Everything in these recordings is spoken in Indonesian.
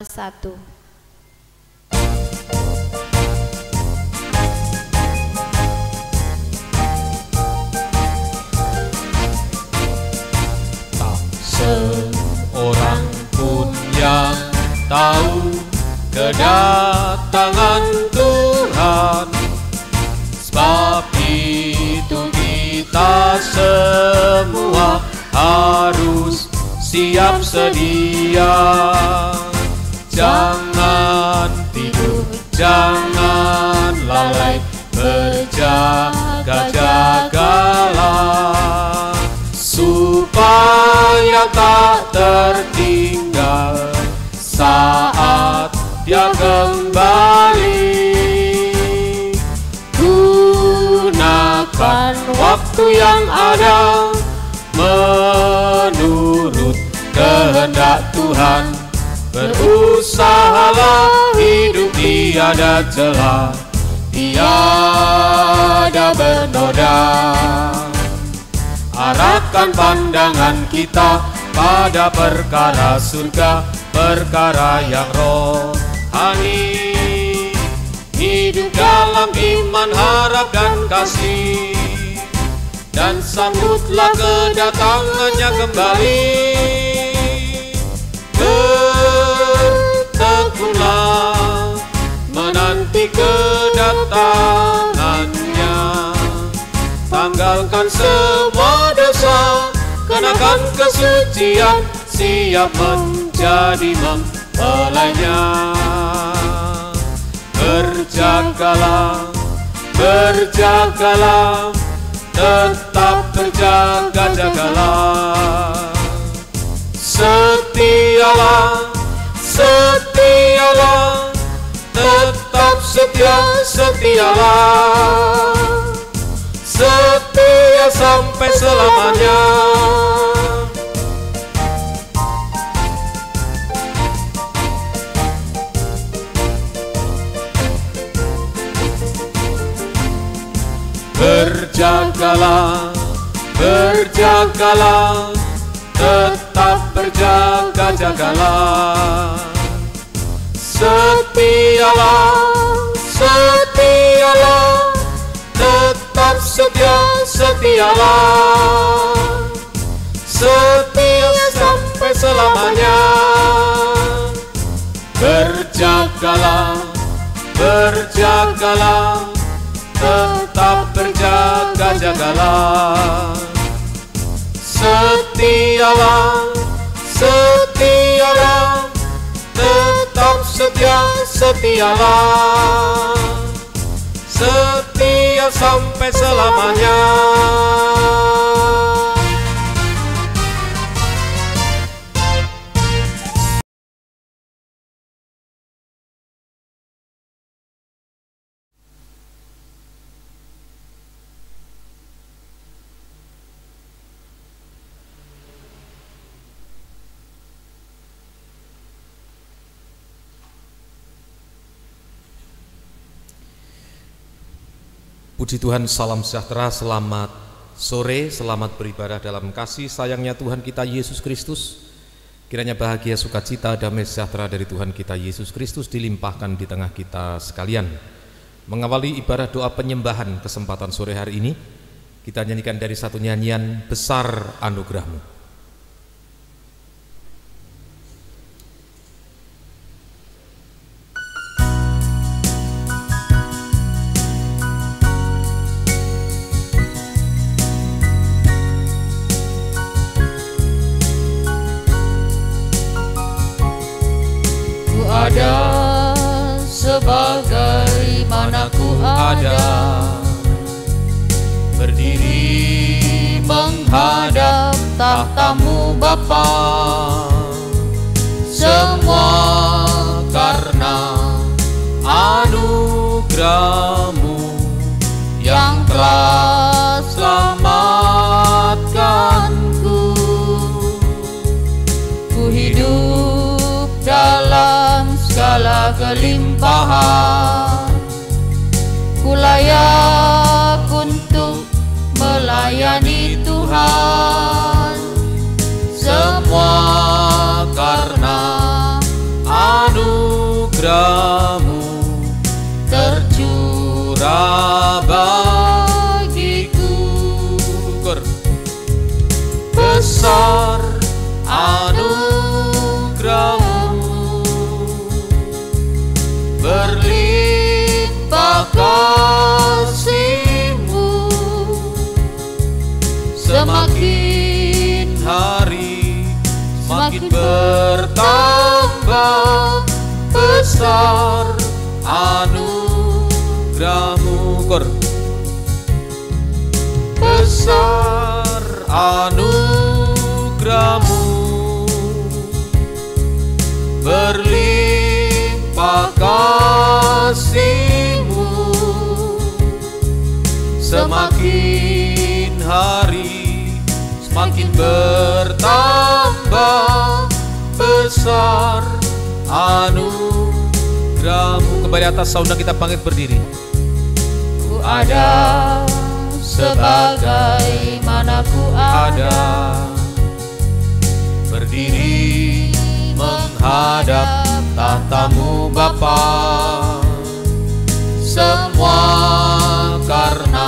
1. Tak seorang pun yang tahu kedatangan Tuhan, sebab itu kita semua harus siap sedia. Jangan tidur, jangan lalai, berjaga-jagalah, supaya tak tertinggal saat Dia kembali. Gunakan waktu yang ada menurut kehendak Tuhan. Berusahalah, hidup tiada celah, tiada bernoda. Arahkan pandangan kita pada perkara surga, perkara yang rohani. Hidup dalam iman, harap dan kasih, dan sambutlah kedatangannya kembali. Bertekunlah menanti kedatangannya. Tanggalkan semua dosa, kenakan kesucian, siap menjadi mempelainya. Berjagalah, berjagalah, tetap berjaga-jagalah. Setialah, setialah, tetap setia, setialah, setia sampai selamanya. Berjagalah, berjagalah, tetap berjaga-jagalah. Setialah, setialah, tetap setia, setialah, setia sampai selamanya. Berjagalah, berjagalah, tetap berjaga-jagalah. Setialah, setialah, tetap setia, setialah, setia sampai selamanya. Puji Tuhan, salam sejahtera, selamat sore, selamat beribadah dalam kasih sayangnya Tuhan kita Yesus Kristus. Kiranya bahagia, sukacita, damai sejahtera dari Tuhan kita Yesus Kristus dilimpahkan di tengah kita sekalian. Mengawali ibadah doa penyembahan kesempatan sore hari ini, kita nyanyikan dari satu nyanyian, Besar Anugerah-Mu. Sebagaimana ku ada, berdiri menghadap tahta-Mu Bapa, semua karena anugerah-Mu yang telah selamatkanku. Ku hidup dalam segala kelimpahan, ku layak untuk melayani Tuhan, semua karena anugerah semakin bertambah besar anugerah-Mu. Besar anugerah-Mu, berlimpah kasih-Mu, semakin hari semakin bertambah besar anugerah-Mu. Kembali atas saudara kita bangkit berdiri. Ku ada sebagaimana ku ada, berdiri menghadap tahta-Mu Bapa, semua karena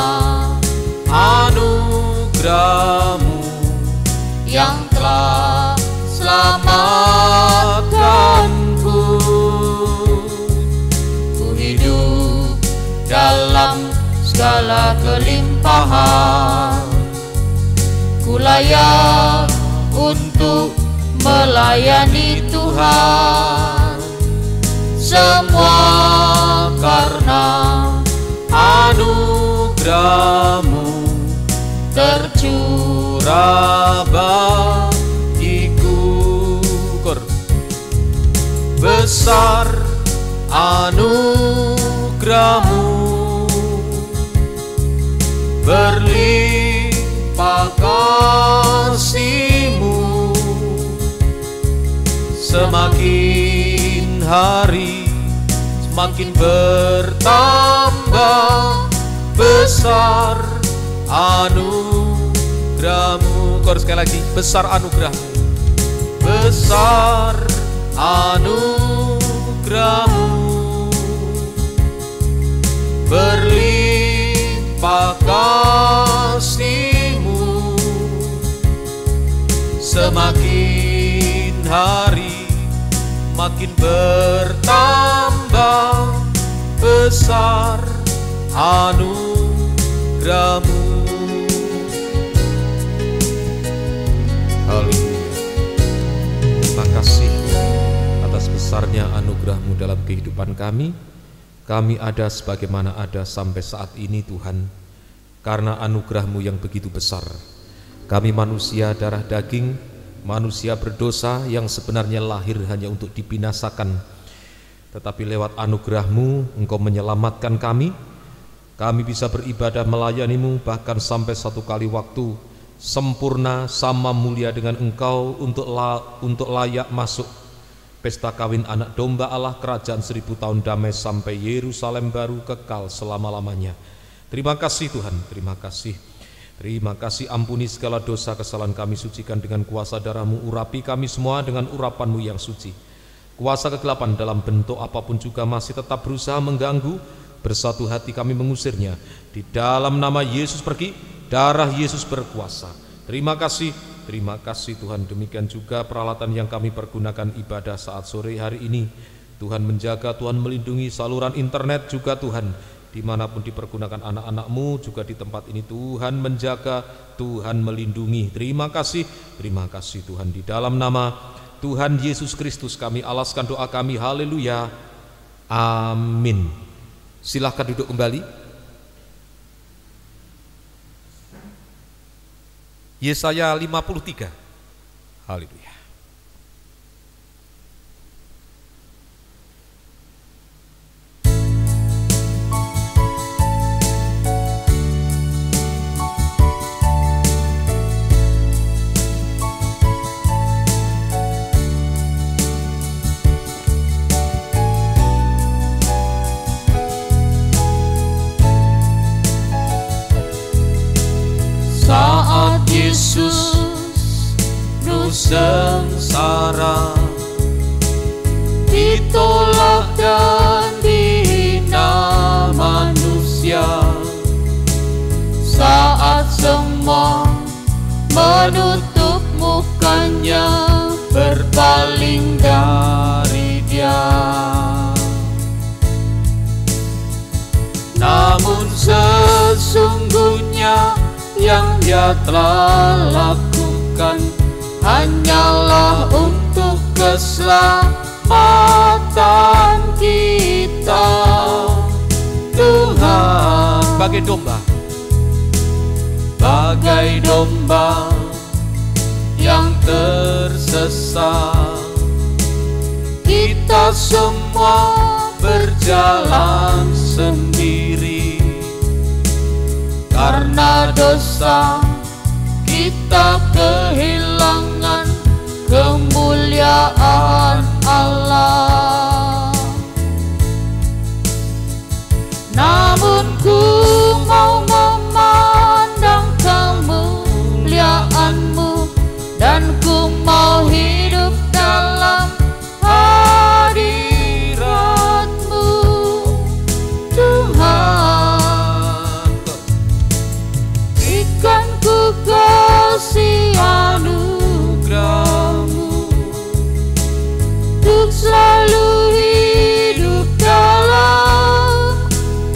anugerah-Mu yang telah selamatkanku. Ku hidup dalam segala kelimpahan, ku layak untuk melayani Tuhan, semua karena anugerah-Mu tercurah bagiku. Besar anugerah-Mu, berlimpah kasih-Mu, semakin hari semakin bertambah besar anugerah-Mu. Sekali lagi, besar anugerah-Mu, besar anugerah-Mu, berlimpah kasih-Mu, semakin hari makin bertambah besar anugerah-Mu. Haleluya. Terima kasih atas besarnya anugerah-Mu dalam kehidupan kami. Kami ada sebagaimana ada sampai saat ini Tuhan, karena anugerah-Mu yang begitu besar. Kami manusia darah daging, manusia berdosa yang sebenarnya lahir hanya untuk dibinasakan, tetapi lewat anugerah-Mu Engkau menyelamatkan kami. Kami bisa beribadah melayani-Mu bahkan sampai satu kali waktu sempurna sama mulia dengan Engkau untuk layak masuk pesta kawin anak domba Allah, kerajaan 1000 tahun damai sampai Yerusalem baru kekal selama-lamanya. Terima kasih Tuhan, terima kasih. Terima kasih, ampuni segala dosa kesalahan kami, sucikan dengan kuasa darah-Mu, urapi kami semua dengan urapan-Mu yang suci. Kuasa kegelapan dalam bentuk apapun juga masih tetap berusaha mengganggu, bersatu hati kami mengusirnya. Di dalam nama Yesus pergi, darah Yesus berkuasa. Terima kasih Tuhan. Demikian juga peralatan yang kami pergunakan ibadah saat sore hari ini. Tuhan menjaga, Tuhan melindungi saluran internet juga Tuhan. Dimanapun dipergunakan anak-anak-Mu juga di tempat ini, Tuhan menjaga, Tuhan melindungi. Terima kasih Tuhan. Di dalam nama Tuhan Yesus Kristus kami alaskan doa kami. Haleluya, amin. Silahkan duduk kembali. Yesaya 53. Haleluya. Saat Yesus sengsara, ditolak dan dihina manusia, saat semua menutup mukanya, berpaling dari Dia. Namun sesungguhnya yang Dia telah lakukan hanyalah keselamatan kita, Tuhan. Bagai domba, bagai domba yang tersesat, kita semua berjalan sendiri. Karena dosa kita kehilangan kemuliaan Allah. Namun ku mau memandang kemuliaan-Mu, dan ku mau hidup dalam hadirat-Mu, Tuhan. Berikan ku kasih anugerah-Mu untuk selalu hidup dalam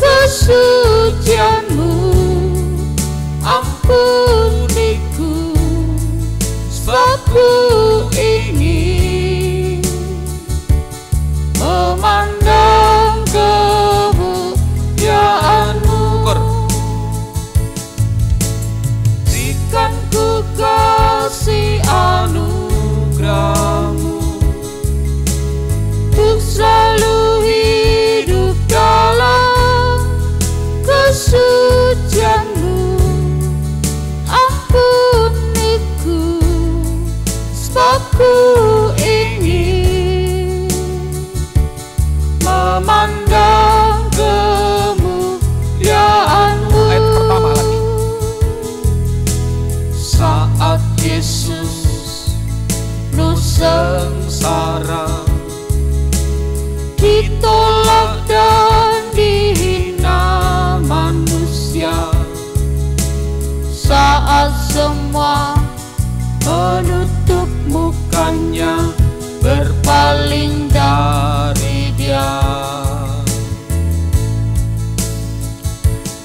kesucian-Mu. Ampuniku, sebab ku ingin memandang kemuliaan-Mu. Berikan ku kasih anugerah-Mu untuk selalu hidup dalam kesucian-Mu. Ampuniku, sebab ku ingin memandang kemuliaan-Mu. ayat pertama lagi. Saat Yesus nu sengsara, ditolak dan dihina manusia, saat semua menutup mukanya, berpaling dari Dia.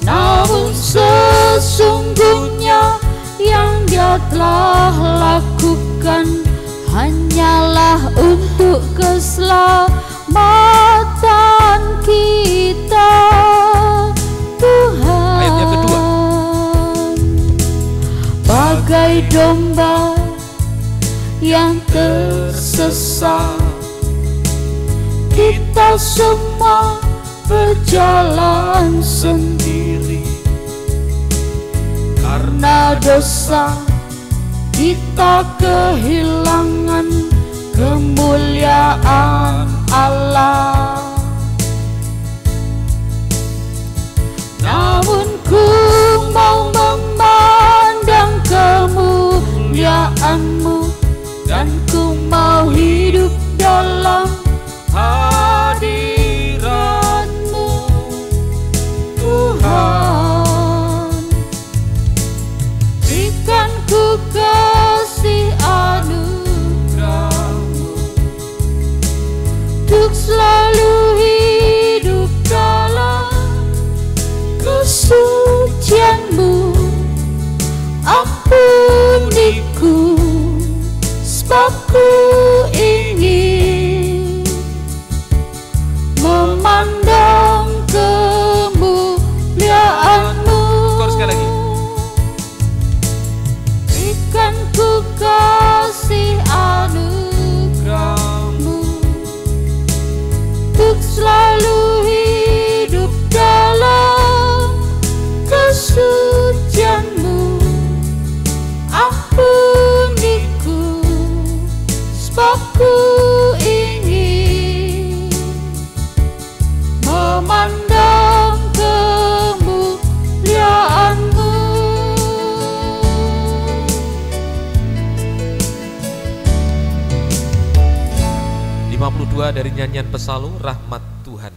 Namun sesungguhnya yang Dia telah lakukan hanyalah untuk keselamatan kita, Tuhan. Ayat yang kedua. Bagai domba yang tersesat, kita semua berjalan sendiri. Karena dosa kita kehilangan kemuliaan Allah. Namun ku mau memandang kemuliaan-Mu, dan ku mau hidup dalam hadirat-Mu, Tuhan. Berikan ku kasih anugerah-Mu untuk selalu hidup dalam kesucian-Mu. Ampuniku, sebab ku ingin memandang kemuliaan-Mu. Sekali lagi. Berikan ku kasih anugerah-Mu untuk selalu hidup dalam kesucian-Mu. Ampuniku, sebab ku ingin memandang kemuliaan-Mu. 52 dari nyanyian pesalu Rahmat Tuhan.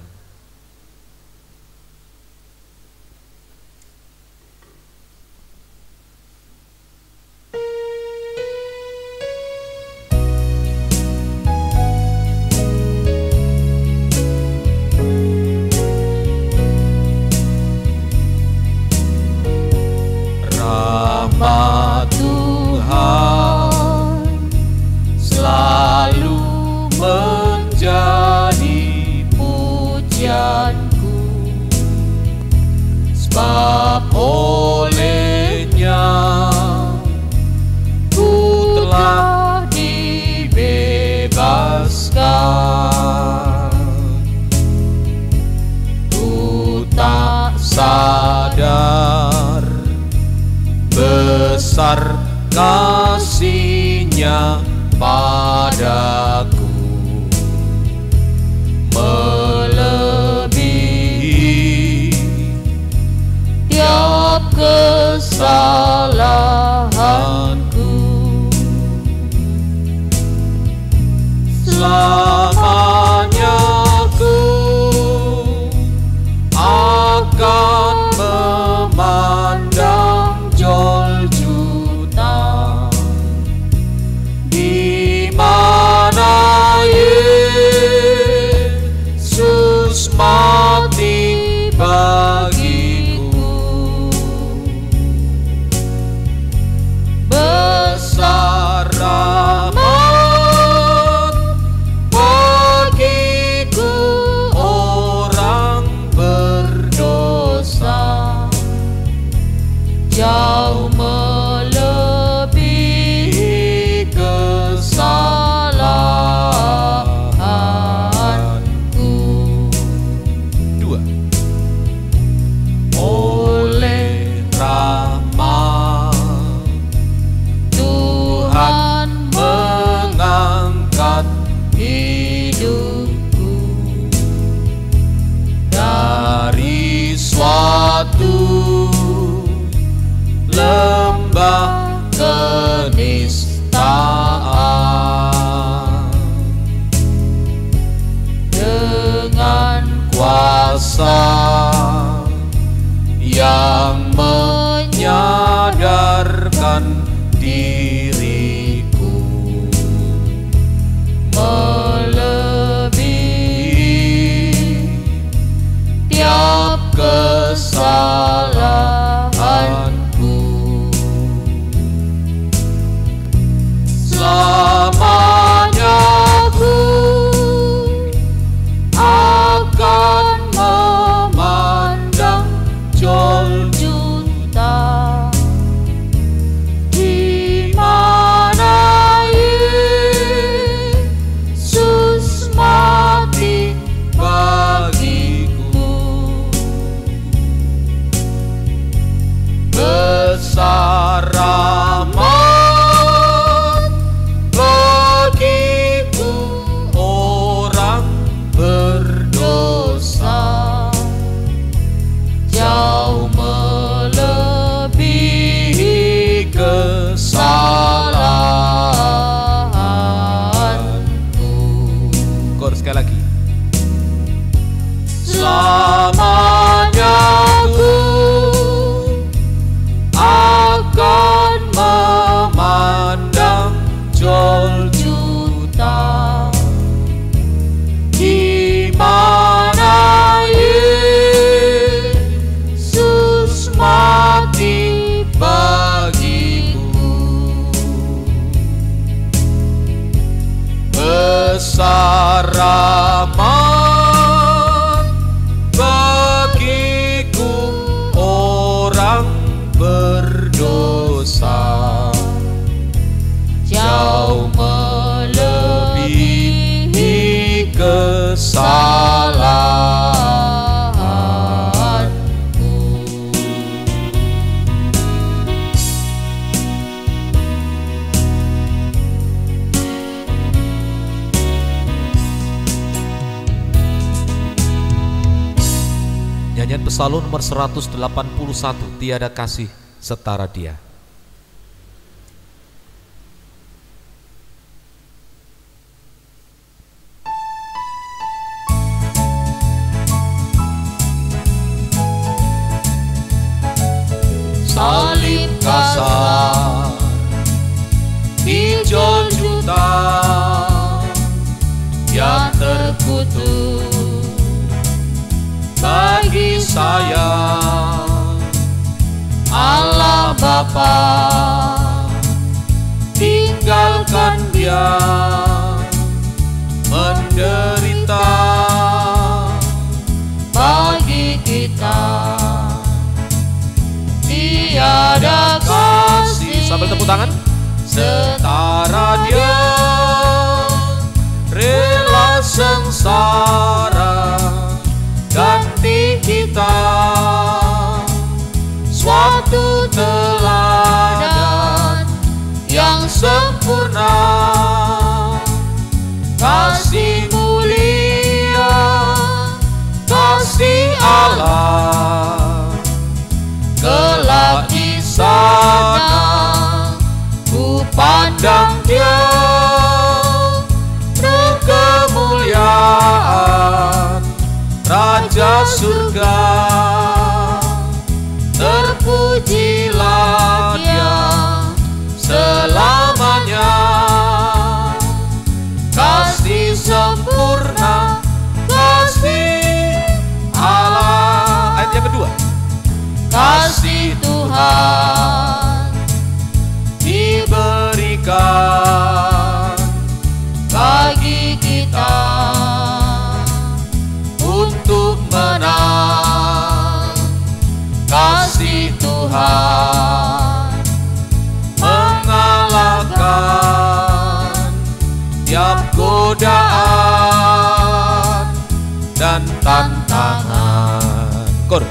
Rahmat Tuhan selalu Selamanya ku akan memandang Golgota, di mana Yesus mati bagiku. Besar rahmat bagiku orang berdosa, jauh melebihi kesalahanku. Dua. Oleh rahmat Tuhan mengangkat hidupku dari suatu lembah kenistaan dengan kuasa yang menyadarkan diriku melebihi tiap kesalahanku. Selamanya ku akan memandang Golgota, di mana Yesus mati bagiku. Besar rahmat bagiku orang berdosa, jauh melebihi kesalahanku. Kor sekali lagi. Selamanya ku akan memandang Golgota, di mana Yesus mati bagiku. Besar rahmat bagiku orang berdosa, jauh melebihi kesalahanku. Nyanyian Pesalun nomor 181, tiada kasih setara Dia. Salib kasar di Golgota yang terkutuk bagi saya. Allah Bapa tinggalkan Dia menderita bagi kita. Tiada kasih, sambil tepuk tangan, setara Dia rela sengsara ganti kita, suatu teladan yang sempurna, kasih mulia, kasih Allah. Kelak di sana ku pandang Dia, setiap godaan dan tantangan. Kor.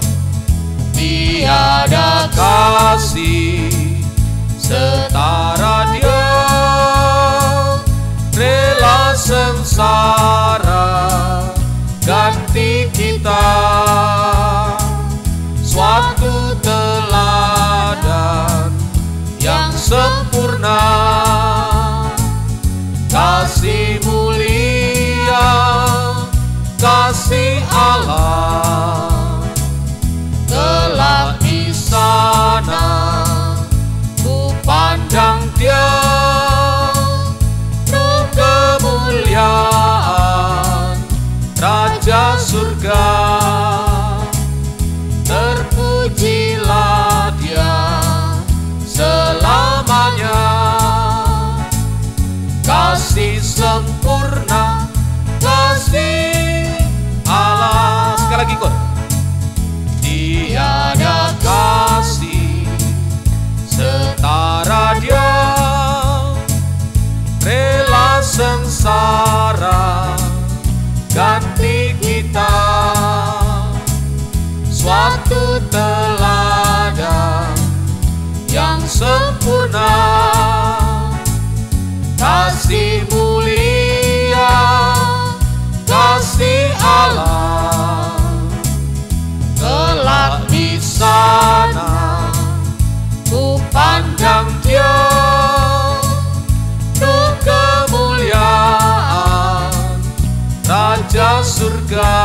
Tiada kasih setara Dia, rela sengsara ganti kita, suatu teladan yang sempurna, kasih mulia, kasih Allah. Telah di sana ku pandang Dia, roh kemuliaan Raja surga. Terpujilah Dia selamanya, kasih sempurna, kasih Allah. Sekali lagi kor. Tiada kasih setara Dia, rela sengsara ganti kita, suatu teladan yang sempurna, kasih mulia, kasih Allah. Telah di sana ku pandang Dia, roh kemuliaan Raja surga.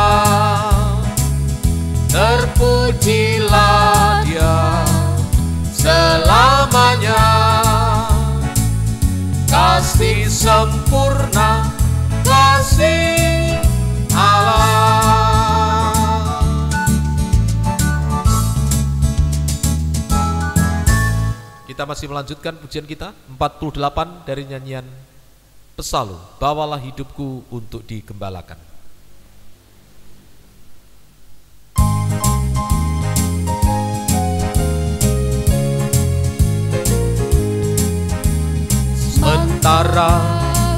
Terpujilah Dia selamanya, kasih sempurna, kasih Allah. Kita masih melanjutkan pujian kita 48 dari nyanyian Pesalu, Bawalah Hidupku untuk Digembalakan. Sementara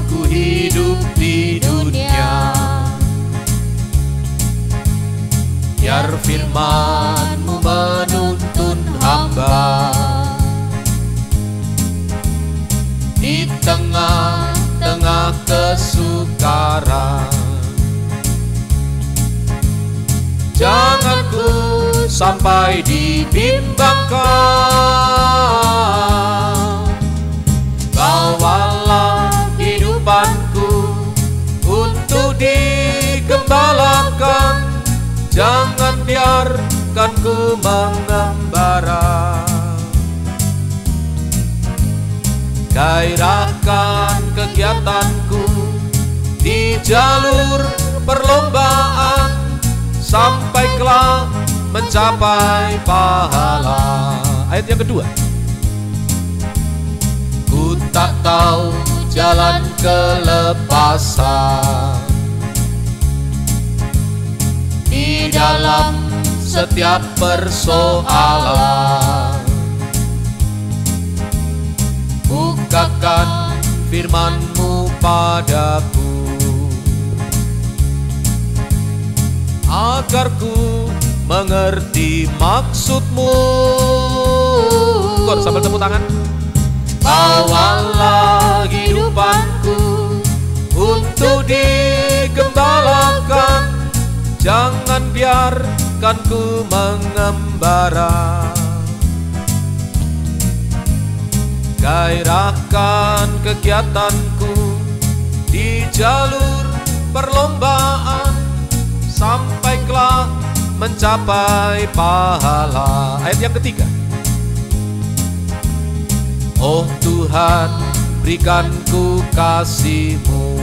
ku hidup di dunia, biar firman-Mu menuntun hamba. Di tengah-tengah kesukaran, jangan ku sampai dibimbangkan. Bawalah hidupanku untuk digembalakan, jangan biarkan ku mengembara. Gairahkan kegiatanku di jalur perlombaan, sampai kelak mencapai pahala. Ayat yang kedua. Ku tak tahu jalan kelepasan di dalam setiap persoalan. Bukakan firman-Mu padaku, agar ku mengerti maksud-Mu. Kor sambil tepuk tangan. Bawalah hidupanku untuk digembalakan, jangan biarkan ku mengembara. Gairahkan kegiatanku di jalur perlombaan, sampai kelak mencapai pahala. Ayat yang ketiga. Oh Tuhan, berikan ku kasih-Mu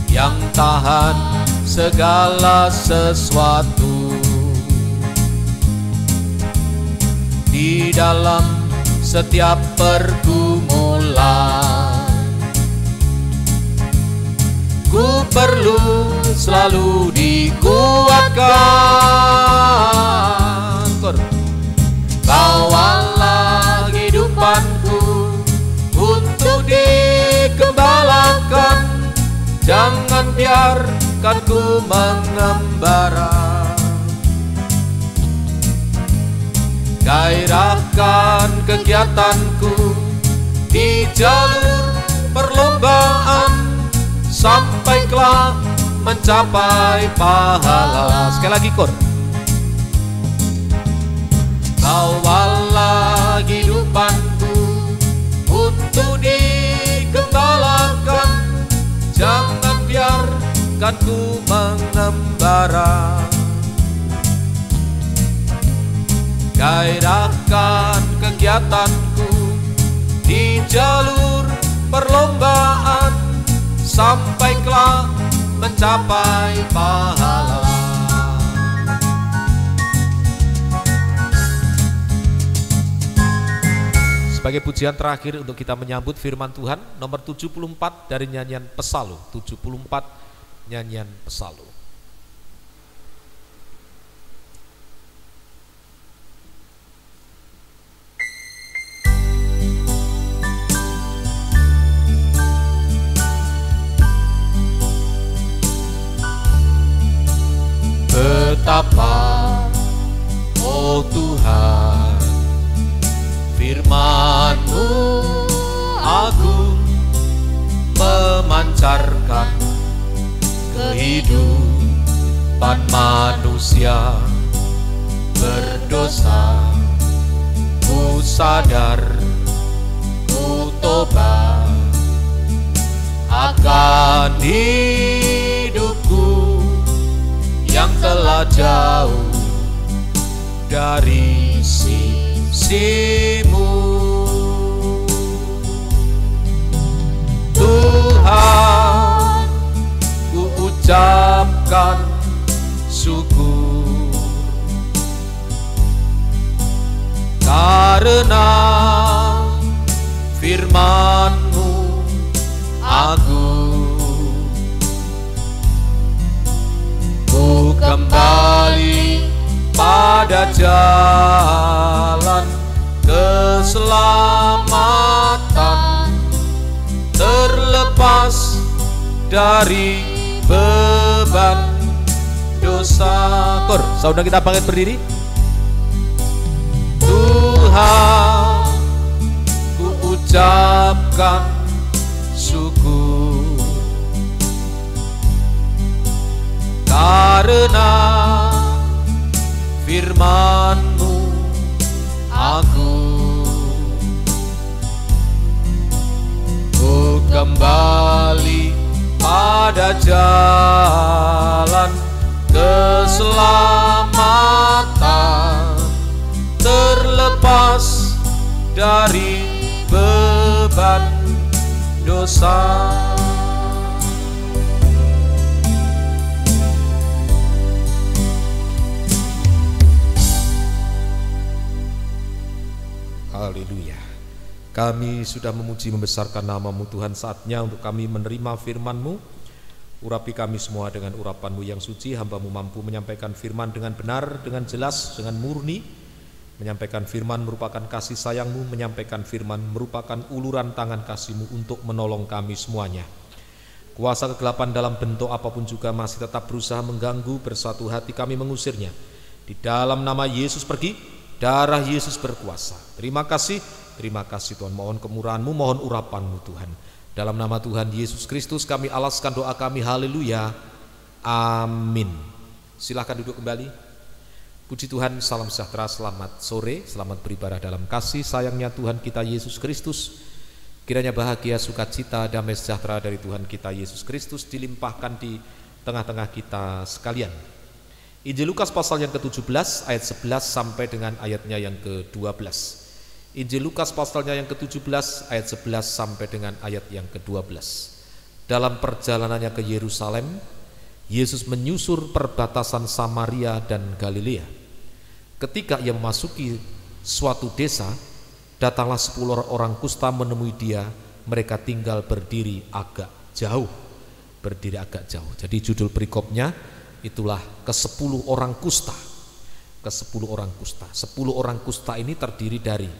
yang tahan segala sesuatu. Di dalam setiap pergumulan, ku perlu selalu dikuatkan. Bawalah hidupanku untuk Jangan biarkan ku mengembara. Gairahkan kegiatanku di jalur perlombaan, sampai kelak mencapai pahala. Sekali lagi kor. Bawalah hidupanku untuk digembalakan. Jangan biarkan ku mengembara. Gairahkan kegiatanku di jalur perlombaan, sampai kelak mencapai pahala. Sebagai pujian terakhir untuk kita menyambut firman Tuhan, nomor 74 dari nyanyian Pesalu. 74 nyanyian Pesalu. Betapa, oh Tuhan, firman-Mu agung, memancarkan kehidupan manusia berdosa. Ku sadar, ku tobat akan hidupku yang telah jauh dari sisi-Mu. Tuhan, ku ucapkan syukur karena firman-Mu agung. Ku kembali pada jalan keselamatan, terlepas dari beban dosa. Kor, saudara kita bangkit berdiri. Tuhan, ku ucapkan syukur karena firman-Mu agung. Ku kembali pada jalan keselamatan, terlepas dari beban dosa. Haleluya. Kami sudah memuji membesarkan nama-Mu Tuhan. Saatnya untuk kami menerima firman-Mu. Urapi kami semua dengan urapan-Mu yang suci. Hamba-Mu mampu menyampaikan firman dengan benar, dengan jelas, dengan murni. Menyampaikan firman merupakan kasih sayang-Mu. Menyampaikan firman merupakan uluran tangan kasih-Mu untuk menolong kami semuanya. Kuasa kegelapan dalam bentuk apapun juga masih tetap berusaha mengganggu. Bersatu hati kami mengusirnya. Di dalam nama Yesus pergi, darah Yesus berkuasa. Terima kasih Tuhan. Mohon kemurahan-Mu, mohon urapan-Mu Tuhan. Dalam nama Tuhan Yesus Kristus kami alaskan doa kami. Haleluya. Amin. Silahkan duduk kembali. Puji Tuhan, salam sejahtera, selamat sore, selamat beribadah dalam kasih sayangnya Tuhan kita Yesus Kristus. Kiranya bahagia, sukacita, damai sejahtera dari Tuhan kita Yesus Kristus dilimpahkan di tengah-tengah kita sekalian. Injil Lukas pasal yang ke-17 ayat 11 sampai dengan ayatnya yang ke-12. Injil Lukas pasalnya yang ke-17 ayat 11 sampai dengan ayat yang ke-12. Dalam perjalanannya ke Yerusalem, Yesus menyusur perbatasan Samaria dan Galilea. Ketika ia memasuki suatu desa, datanglah 10 orang kusta menemui dia. Mereka tinggal berdiri agak jauh. Jadi judul perikopnya itulah ke-10 orang kusta. Ke-10 orang kusta. 10 orang kusta ini terdiri dari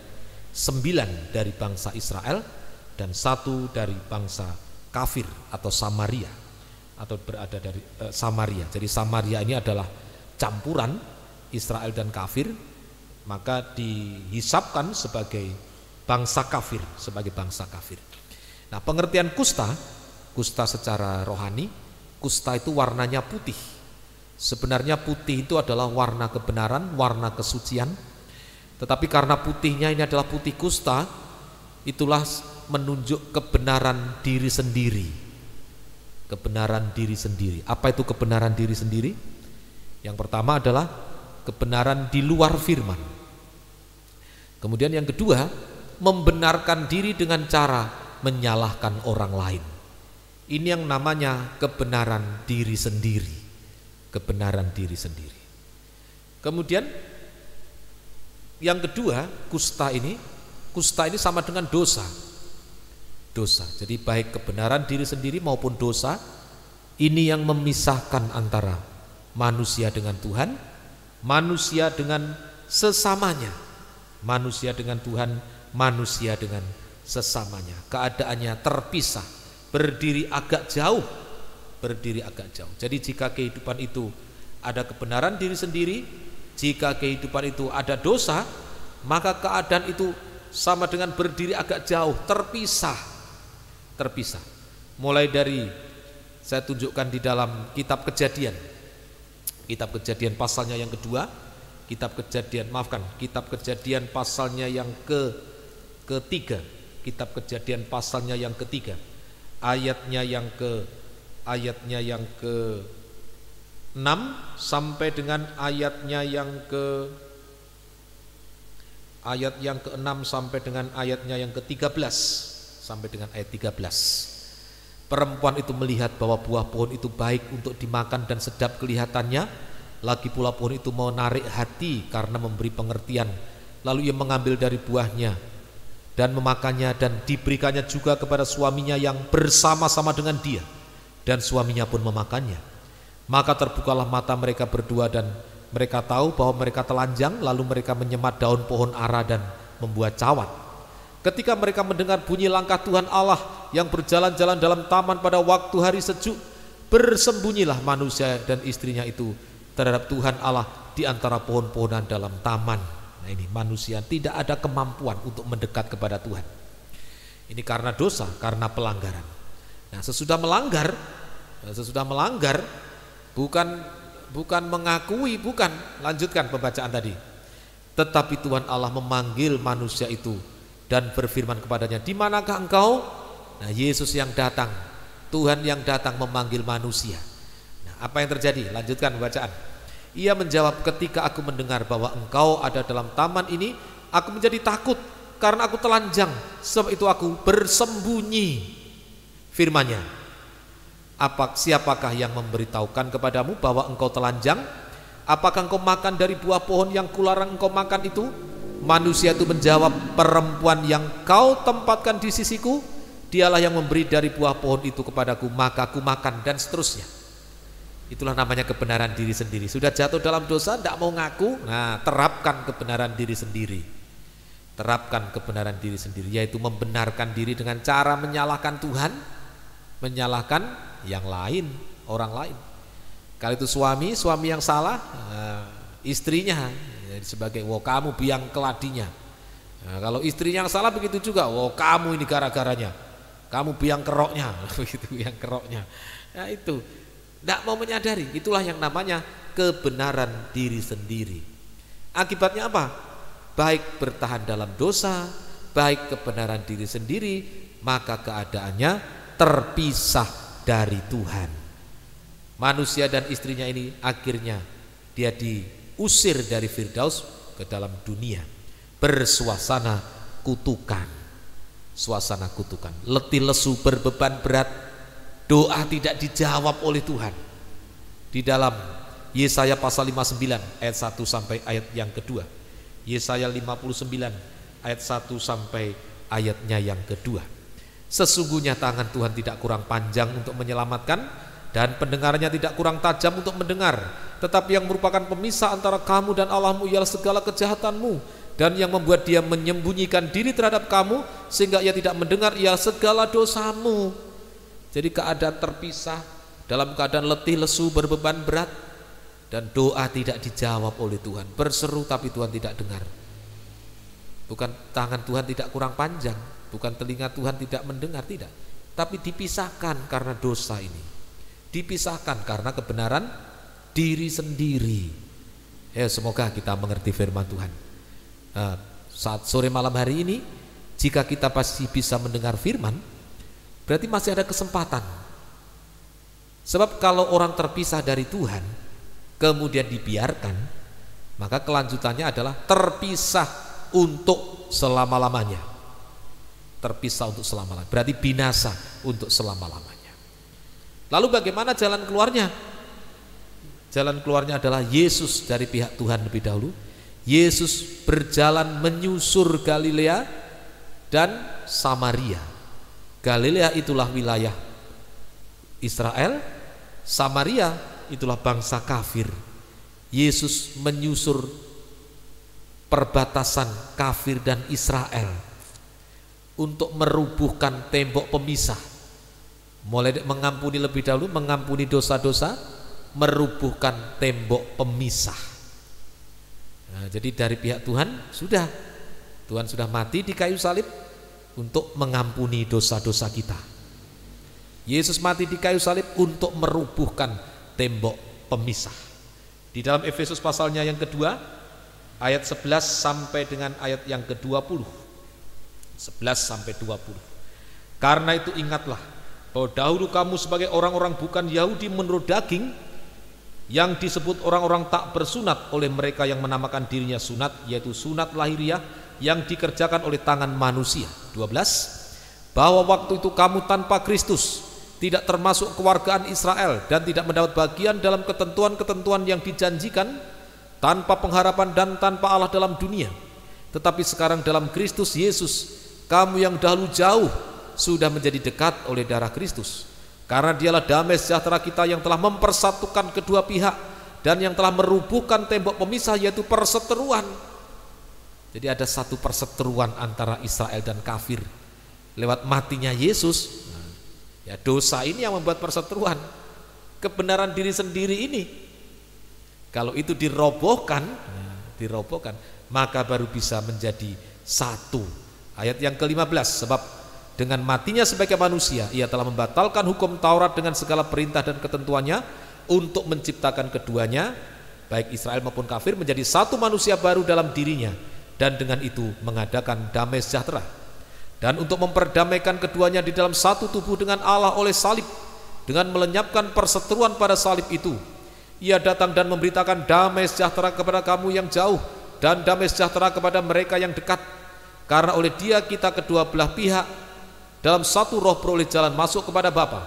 9 dari bangsa Israel dan 1 dari bangsa kafir atau Samaria. atau berada dari Samaria. Jadi Samaria ini adalah campuran Israel dan kafir, maka dihisapkan sebagai bangsa kafir, Nah, pengertian kusta secara rohani, kusta itu warnanya putih. Sebenarnya putih itu adalah warna kebenaran, warna kesucian. Tetapi karena putihnya ini adalah putih kusta, itulah menunjuk kebenaran diri sendiri. Kebenaran diri sendiri. Apa itu kebenaran diri sendiri? Yang pertama adalah kebenaran di luar firman. Kemudian yang kedua, membenarkan diri dengan cara menyalahkan orang lain. Ini yang namanya kebenaran diri sendiri. Kebenaran diri sendiri. Kemudian yang kedua, kusta ini sama dengan dosa. Jadi baik kebenaran diri sendiri maupun dosa, ini yang memisahkan antara manusia dengan Tuhan, manusia dengan sesamanya, manusia dengan Tuhan, manusia dengan sesamanya. Keadaannya terpisah, berdiri agak jauh. Jadi jika kehidupan itu ada kebenaran diri sendiri, jika kehidupan itu ada dosa, maka keadaan itu sama dengan berdiri agak jauh, terpisah. Mulai dari, saya tunjukkan di dalam kitab Kejadian pasalnya yang kedua, kitab Kejadian pasalnya yang ketiga, kitab Kejadian pasalnya yang ketiga, ayatnya yang ke-6 sampai dengan ayatnya yang ke-6 sampai dengan ayatnya yang ke-13 sampai dengan ayat 13. Perempuan itu melihat bahwa buah pohon itu baik untuk dimakan dan sedap kelihatannya, lagi pula pohon itu menarik hati karena memberi pengertian. Lalu ia mengambil dari buahnya dan memakannya, dan diberikannya juga kepada suaminya yang bersama-sama dengan dia, dan suaminya pun memakannya. Maka terbukalah mata mereka berdua, dan mereka tahu bahwa mereka telanjang. Lalu mereka menyemat daun pohon ara dan membuat cawat. Ketika mereka mendengar bunyi langkah Tuhan Allah yang berjalan-jalan dalam taman pada waktu hari sejuk, bersembunyilah manusia dan istrinya itu terhadap Tuhan Allah di antara pohon-pohonan dalam taman. Nah, ini manusia tidak ada kemampuan untuk mendekat kepada Tuhan. Ini karena dosa, karena pelanggaran. Nah, sesudah melanggar bukan mengakui, bukan, lanjutkan pembacaan tadi. Tetapi Tuhan Allah memanggil manusia itu dan berfirman kepadanya, "Di manakah engkau?" Nah, Yesus yang datang, Tuhan yang datang memanggil manusia. Nah, apa yang terjadi? Lanjutkan bacaan. Ia menjawab, "Ketika aku mendengar bahwa engkau ada dalam taman ini, aku menjadi takut karena aku telanjang, sebab itu aku bersembunyi." Firman-Nya, siapakah yang memberitahukan kepadamu bahwa engkau telanjang? Apakah engkau makan dari buah pohon yang kularang engkau makan itu? Manusia itu menjawab, "Perempuan yang kau tempatkan di sisiku, dialah yang memberi dari buah pohon itu kepadaku, maka aku makan," dan seterusnya. Itulah namanya kebenaran diri sendiri. Sudah jatuh dalam dosa, tidak mau ngaku. Nah, terapkan kebenaran diri sendiri. Terapkan kebenaran diri sendiri, yaitu membenarkan diri dengan cara menyalahkan Tuhan, menyalahkan yang lain, orang lain. Kalau itu suami yang salah, istrinya sebagai, "Wah, kamu biang keladinya." Nah, kalau istrinya yang salah begitu juga, "Wah, kamu ini gara-garanya, kamu biang keroknya." Begitu, biang keroknya. Nah, itu tidak mau menyadari. Itulah yang namanya kebenaran diri sendiri. Akibatnya apa? Baik bertahan dalam dosa, baik kebenaran diri sendiri, maka keadaannya terpisah dari Tuhan. Manusia dan istrinya ini akhirnya dia diusir dari Firdaus ke dalam dunia, bersuasana kutukan. Suasana kutukan, letih lesu, berbeban berat, doa tidak dijawab oleh Tuhan. Di dalam Yesaya pasal 59 ayat 1 sampai ayat yang kedua, Yesaya 59 ayat 1 sampai ayatnya yang kedua. "Sesungguhnya tangan Tuhan tidak kurang panjang untuk menyelamatkan, dan pendengarannya tidak kurang tajam untuk mendengar. Tetapi yang merupakan pemisah antara kamu dan Allahmu ialah segala kejahatanmu, dan yang membuat dia menyembunyikan diri terhadap kamu sehingga ia tidak mendengar ialah segala dosamu." Jadi keadaan terpisah dalam keadaan letih, lesu, berbeban berat, dan doa tidak dijawab oleh Tuhan. Berseru tapi Tuhan tidak dengar. Bukan tangan Tuhan tidak kurang panjang, bukan telinga Tuhan tidak mendengar, tidak. Tapi dipisahkan karena dosa ini. Dipisahkan karena kebenaran diri sendiri. Ya, semoga kita mengerti firman Tuhan. Saat sore malam hari ini, jika kita pasti bisa mendengar firman, berarti masih ada kesempatan. Sebab kalau orang terpisah dari Tuhan kemudian dibiarkan, maka kelanjutannya adalah terpisah untuk selama-lamanya. Terpisah untuk selama-lamanya, berarti binasa untuk selama-lamanya. Lalu bagaimana jalan keluarnya? Jalan keluarnya adalah Yesus dari pihak Tuhan lebih dahulu. Yesus berjalan menyusur Galilea dan Samaria. Galilea itulah wilayah Israel, Samaria itulah bangsa kafir. Yesus menyusur perbatasan kafir dan Israel untuk merubuhkan tembok pemisah. Mulai mengampuni lebih dahulu, mengampuni dosa-dosa, merubuhkan tembok pemisah. Nah, jadi dari pihak Tuhan sudah mati di kayu salib untuk mengampuni dosa-dosa kita. Yesus mati di kayu salib untuk merubuhkan tembok pemisah. Di dalam Efesus pasalnya yang kedua, ayat 11 sampai dengan ayat yang ke-20. 11 sampai 20. Karena itu ingatlah bahwa dahulu kamu sebagai orang-orang bukan Yahudi menurut daging, yang disebut orang-orang tak bersunat oleh mereka yang menamakan dirinya sunat, yaitu sunat lahiriah yang dikerjakan oleh tangan manusia. 12. Bahwa waktu itu kamu tanpa Kristus, tidak termasuk kewargaan Israel, dan tidak mendapat bagian dalam ketentuan-ketentuan yang dijanjikan, tanpa pengharapan dan tanpa Allah dalam dunia. Tetapi sekarang dalam Kristus Yesus, kamu yang dahulu jauh sudah menjadi dekat oleh darah Kristus. Karena dialah damai sejahtera kita yang telah mempersatukan kedua pihak dan yang telah merubuhkan tembok pemisah, yaitu perseteruan. Jadi ada satu perseteruan antara Israel dan kafir lewat matinya Yesus. Ya, dosa ini yang membuat perseteruan. Kebenaran diri sendiri ini, kalau itu dirobohkan, maka baru bisa menjadi satu. Ayat yang ke-15, sebab dengan matinya sebagai manusia, ia telah membatalkan hukum Taurat dengan segala perintah dan ketentuannya untuk menciptakan keduanya, baik Israel maupun kafir, menjadi satu manusia baru dalam dirinya, dan dengan itu mengadakan damai sejahtera. Dan untuk memperdamaikan keduanya di dalam satu tubuh dengan Allah oleh salib, dengan melenyapkan perseteruan pada salib itu, ia datang dan memberitakan damai sejahtera kepada kamu yang jauh dan damai sejahtera kepada mereka yang dekat. Karena oleh dia kita kedua belah pihak dalam satu roh beroleh jalan masuk kepada Bapa.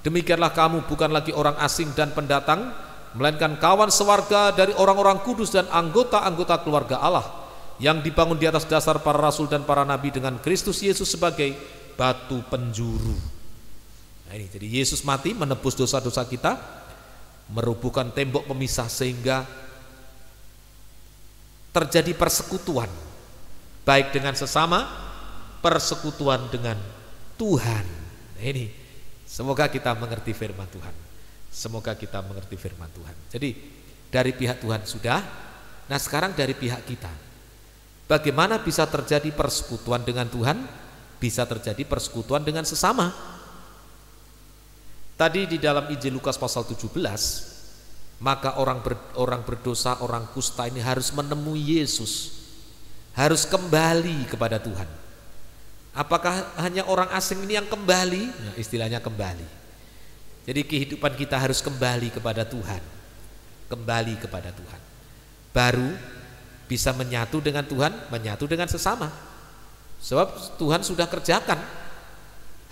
Demikianlah kamu bukan lagi orang asing dan pendatang, melainkan kawan sewarga dari orang-orang kudus dan anggota-anggota keluarga Allah, yang dibangun di atas dasar para rasul dan para nabi, dengan Kristus Yesus sebagai batu penjuru. Nah ini, jadi Yesus mati menebus dosa-dosa kita, merubuhkan tembok pemisah sehingga terjadi persekutuan, baik dengan sesama, persekutuan dengan Tuhan. Nah ini, semoga kita mengerti firman Tuhan. Semoga kita mengerti firman Tuhan. Jadi dari pihak Tuhan sudah. Nah sekarang dari pihak kita, bagaimana bisa terjadi persekutuan dengan Tuhan? Bisa terjadi persekutuan dengan sesama. Tadi di dalam Injil Lukas pasal 17, maka orang berdosa, orang kusta ini harus menemui Yesus, harus kembali kepada Tuhan. Apakah hanya orang asing ini yang kembali? Nah, istilahnya kembali. Jadi kehidupan kita harus kembali kepada Tuhan, kembali kepada Tuhan. Baru bisa menyatu dengan Tuhan, menyatu dengan sesama. Sebab Tuhan sudah kerjakan,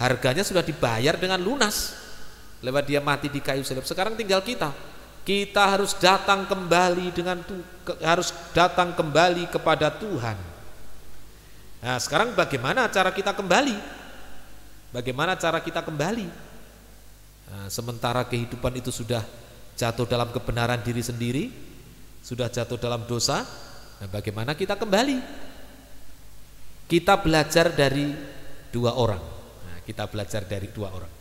harganya sudah dibayar dengan lunas lewat dia mati di kayu salib. Sekarang tinggal kita harus datang kembali harus datang kembali kepada Tuhan. Nah sekarang bagaimana cara kita kembali? Bagaimana cara kita kembali? Nah, sementara kehidupan itu sudah jatuh dalam kebenaran diri sendiri, sudah jatuh dalam dosa. Nah, bagaimana kita kembali? Kita belajar dari dua orang. Nah, kita belajar dari dua orang.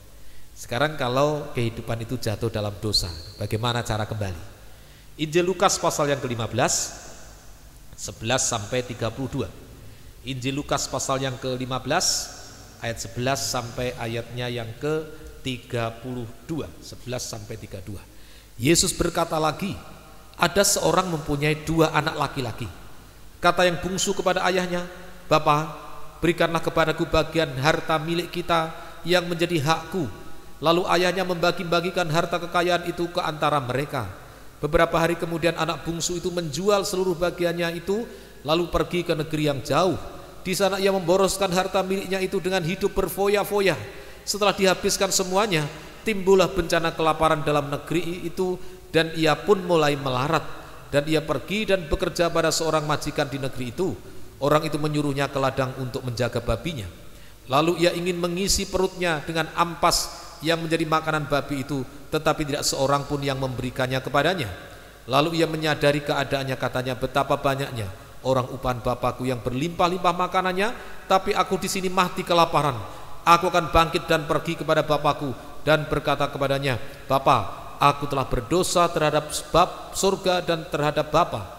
Sekarang kalau kehidupan itu jatuh dalam dosa, bagaimana cara kembali? Injil Lukas pasal yang ke-15 11 sampai 32. Injil Lukas pasal yang ke-15 ayat 11 sampai ayatnya yang ke-32, 11 sampai 32. Yesus berkata lagi, ada seorang mempunyai 2 anak laki-laki. Kata yang bungsu kepada ayahnya, Bapa, berikanlah kepadaku bagian harta milik kita yang menjadi hakku. Lalu ayahnya membagi-bagikan harta kekayaan itu ke antara mereka. Beberapa hari kemudian anak bungsu itu menjual seluruh bagiannya itu, lalu pergi ke negeri yang jauh. Di sana ia memboroskan harta miliknya itu dengan hidup berfoya-foya. Setelah dihabiskan semuanya, timbullah bencana kelaparan dalam negeri itu, dan ia pun mulai melarat. Dan ia pergi dan bekerja pada seorang majikan di negeri itu. Orang itu menyuruhnya ke ladang untuk menjaga babinya. Lalu ia ingin mengisi perutnya dengan ampas yang menjadi makanan babi itu, tetapi tidak seorang pun yang memberikannya kepadanya. Lalu ia menyadari keadaannya, katanya, betapa banyaknya orang upahan Bapakku yang berlimpah-limpah makanannya, tapi aku di sini mati kelaparan. Aku akan bangkit dan pergi kepada Bapakku dan berkata kepadanya, Bapa, aku telah berdosa terhadap sebab surga dan terhadap Bapa.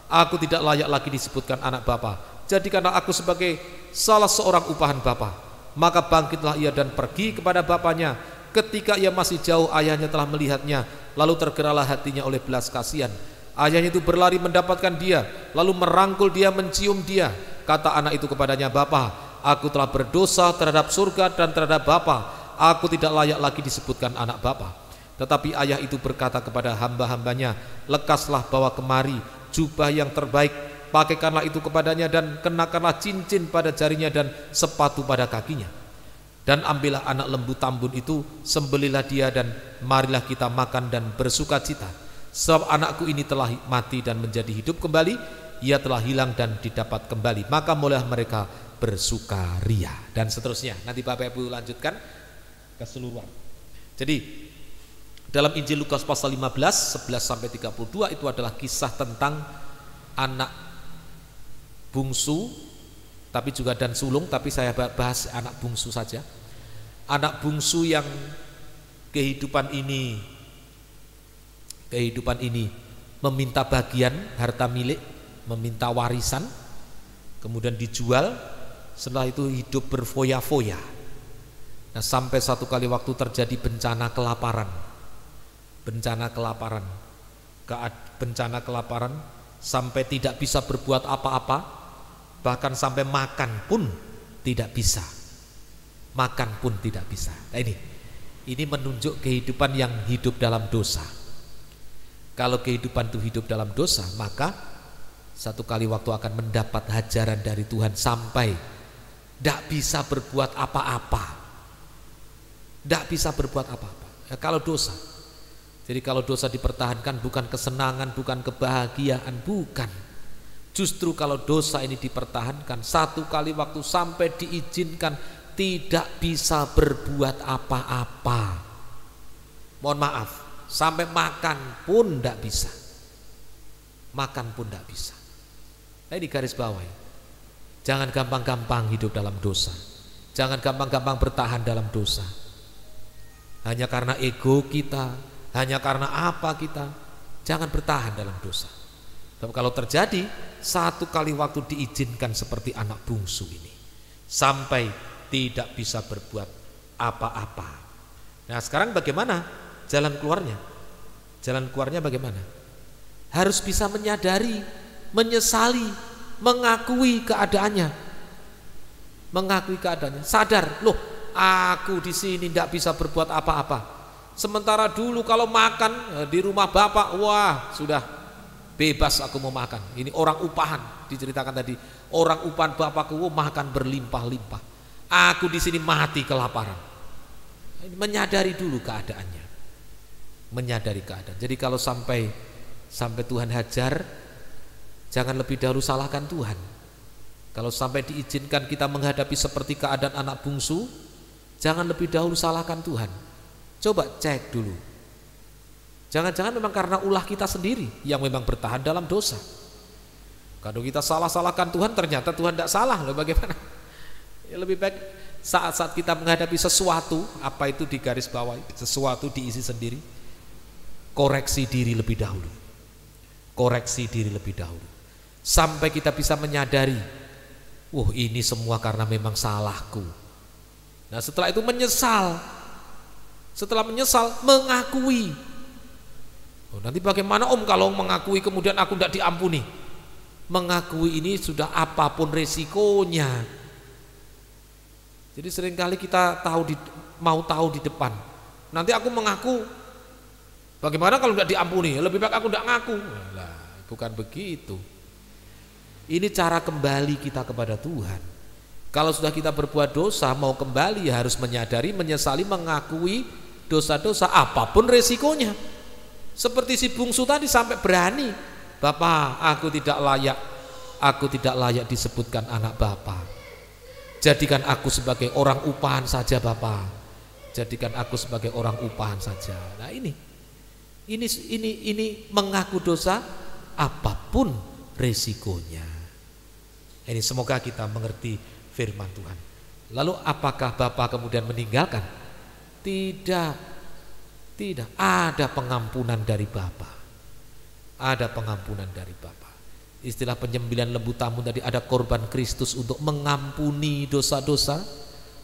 Aku tidak layak lagi disebutkan anak Bapa. Jadikanlah aku sebagai salah seorang upahan Bapa. Maka bangkitlah ia dan pergi kepada bapaknya. Ketika ia masih jauh, ayahnya telah melihatnya, lalu tergeraklah hatinya oleh belas kasihan. Ayahnya itu berlari mendapatkan dia, lalu merangkul dia, mencium dia. Kata anak itu kepadanya, Bapa, aku telah berdosa terhadap surga dan terhadap Bapa. Aku tidak layak lagi disebutkan anak Bapa. Tetapi ayah itu berkata kepada hamba-hambanya, lekaslah bawa kemari jubah yang terbaik, pakaikanlah itu kepadanya dan kenakanlah cincin pada jarinya dan sepatu pada kakinya. Dan ambillah anak lembu tambun itu, sembelilah dia dan marilah kita makan dan bersuka cita. Sebab anakku ini telah mati dan menjadi hidup kembali, ia telah hilang dan didapat kembali. Maka mulailah mereka bersukaria. Dan seterusnya. Nanti Bapak Ibu lanjutkan keseluruhan. Jadi dalam Injil Lukas pasal 15 11 sampai 32 itu adalah kisah tentang anak bungsu, tapi juga dan sulung, tapi saya bahas anak bungsu saja. Anak bungsu yang kehidupan ini meminta bagian harta milik, meminta warisan, kemudian dijual, setelah itu hidup berfoya-foya. Nah, sampai satu kali waktu terjadi bencana kelaparan, sampai tidak bisa berbuat apa-apa. Bahkan sampai makan pun tidak bisa. Nah, ini menunjuk kehidupan yang hidup dalam dosa. Kalau kehidupan itu hidup dalam dosa, maka satu kali waktu akan mendapat hajaran dari Tuhan sampai tidak bisa berbuat apa-apa. Ya, kalau dosa. Jadi kalau dosa dipertahankan bukan kesenangan, bukan kebahagiaan, bukan. Justru kalau dosa ini dipertahankan, satu kali waktu sampai diizinkan tidak bisa berbuat apa-apa. Mohon maaf, sampai makan pun tidak bisa. Nah, ini garis bawahi. Jangan gampang-gampang hidup dalam dosa. Jangan gampang-gampang bertahan dalam dosa. Hanya karena ego kita, hanya karena apa kita, jangan bertahan dalam dosa. Tapi kalau terjadi, satu kali waktu diizinkan seperti anak bungsu ini, sampai tidak bisa berbuat apa-apa. Nah, sekarang bagaimana jalan keluarnya? Jalan keluarnya bagaimana? Harus bisa menyadari, menyesali, mengakui keadaannya. Sadar, loh, aku di sini tidak bisa berbuat apa-apa. Sementara dulu kalau makan di rumah bapak, wah sudah bebas aku mau makan. Ini orang upahan, diceritakan tadi, orang upahan bapakku makan berlimpah-limpah. Aku di sini mati kelaparan. Menyadari dulu keadaannya. Jadi kalau sampai Tuhan hajar, jangan lebih dahulu salahkan Tuhan. Kalau sampai diizinkan kita menghadapi seperti keadaan anak bungsu, jangan lebih dahulu salahkan Tuhan. Coba cek dulu. Jangan-jangan memang karena ulah kita sendiri yang memang bertahan dalam dosa. Kalau kita salah-salahkan Tuhan, ternyata Tuhan tidak salah, loh, bagaimana? Ya, lebih baik Saat-saat kita menghadapi sesuatu, apa itu di garis bawah, sesuatu diisi sendiri, koreksi diri lebih dahulu. Koreksi diri lebih dahulu. Sampai kita bisa menyadari, ini semua karena memang salahku. Nah setelah itu menyesal. Setelah menyesal, mengakui. Nanti bagaimana Om kalau mengakui kemudian aku tidak diampuni? Mengakui ini sudah apapun resikonya. Jadi seringkali kita mau tahu di depan. Nanti aku mengaku, bagaimana kalau tidak diampuni? Lebih baik aku tidak ngaku. Nah, bukan begitu. Ini cara kembali kita kepada Tuhan. Kalau sudah kita berbuat dosa, mau kembali harus menyadari, menyesali, mengakui dosa-dosa apapun resikonya. Seperti si bungsu tadi sampai berani, Bapak, aku tidak layak disebutkan anak Bapak. Jadikan aku sebagai orang upahan saja Bapak. Jadikan aku sebagai orang upahan saja. Nah ini mengaku dosa apapun resikonya. Ini semoga kita mengerti firman Tuhan. Lalu apakah Bapak kemudian meninggalkan? Tidak. Ada pengampunan dari Bapa. Ada pengampunan dari Bapa. Istilah penyembelihan lembu tamu tadi, ada korban Kristus untuk mengampuni dosa-dosa,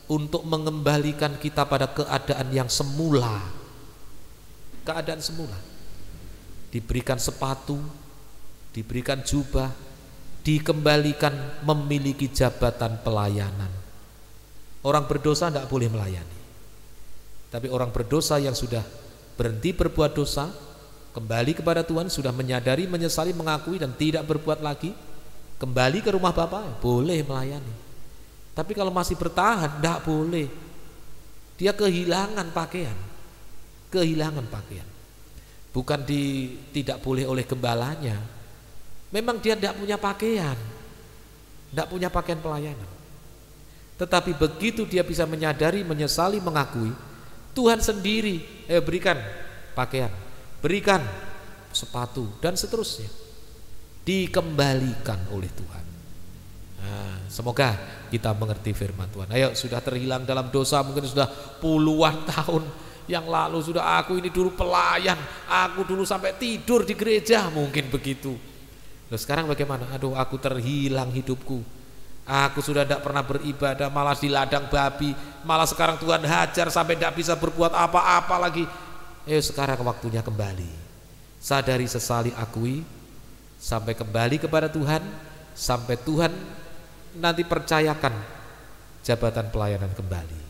untuk mengembalikan kita pada keadaan yang semula. Keadaan semula. Diberikan sepatu, diberikan jubah, dikembalikan memiliki jabatan pelayanan. Orang berdosa tidak boleh melayani. Tapi orang berdosa yang sudah berhenti berbuat dosa, kembali kepada Tuhan, sudah menyadari, menyesali, mengakui dan tidak berbuat lagi, kembali ke rumah Bapa, boleh melayani. Tapi kalau masih bertahan, tidak boleh. Dia kehilangan pakaian. Bukan tidak boleh oleh gembalanya. Memang dia tidak punya pakaian, tidak punya pakaian pelayanan. Tetapi begitu dia bisa menyadari, menyesali, mengakui, Tuhan sendiri berikan pakaian, berikan sepatu dan seterusnya, dikembalikan oleh Tuhan. Nah, semoga kita mengerti firman Tuhan. Ayo, sudah terhilang dalam dosa, mungkin sudah puluhan tahun yang lalu, sudah aku ini dulu pelayan, aku dulu sampai tidur di gereja, mungkin begitu. Loh, sekarang bagaimana? Aduh, aku terhilang hidupku. Aku sudah tidak pernah beribadah, malah di ladang babi, malah sekarang Tuhan hajar sampai tidak bisa berbuat apa-apa lagi. Ayo sekarang waktunya kembali. Sadari, sesali, akui, sampai kembali kepada Tuhan, sampai Tuhan nanti percayakan jabatan pelayanan kembali.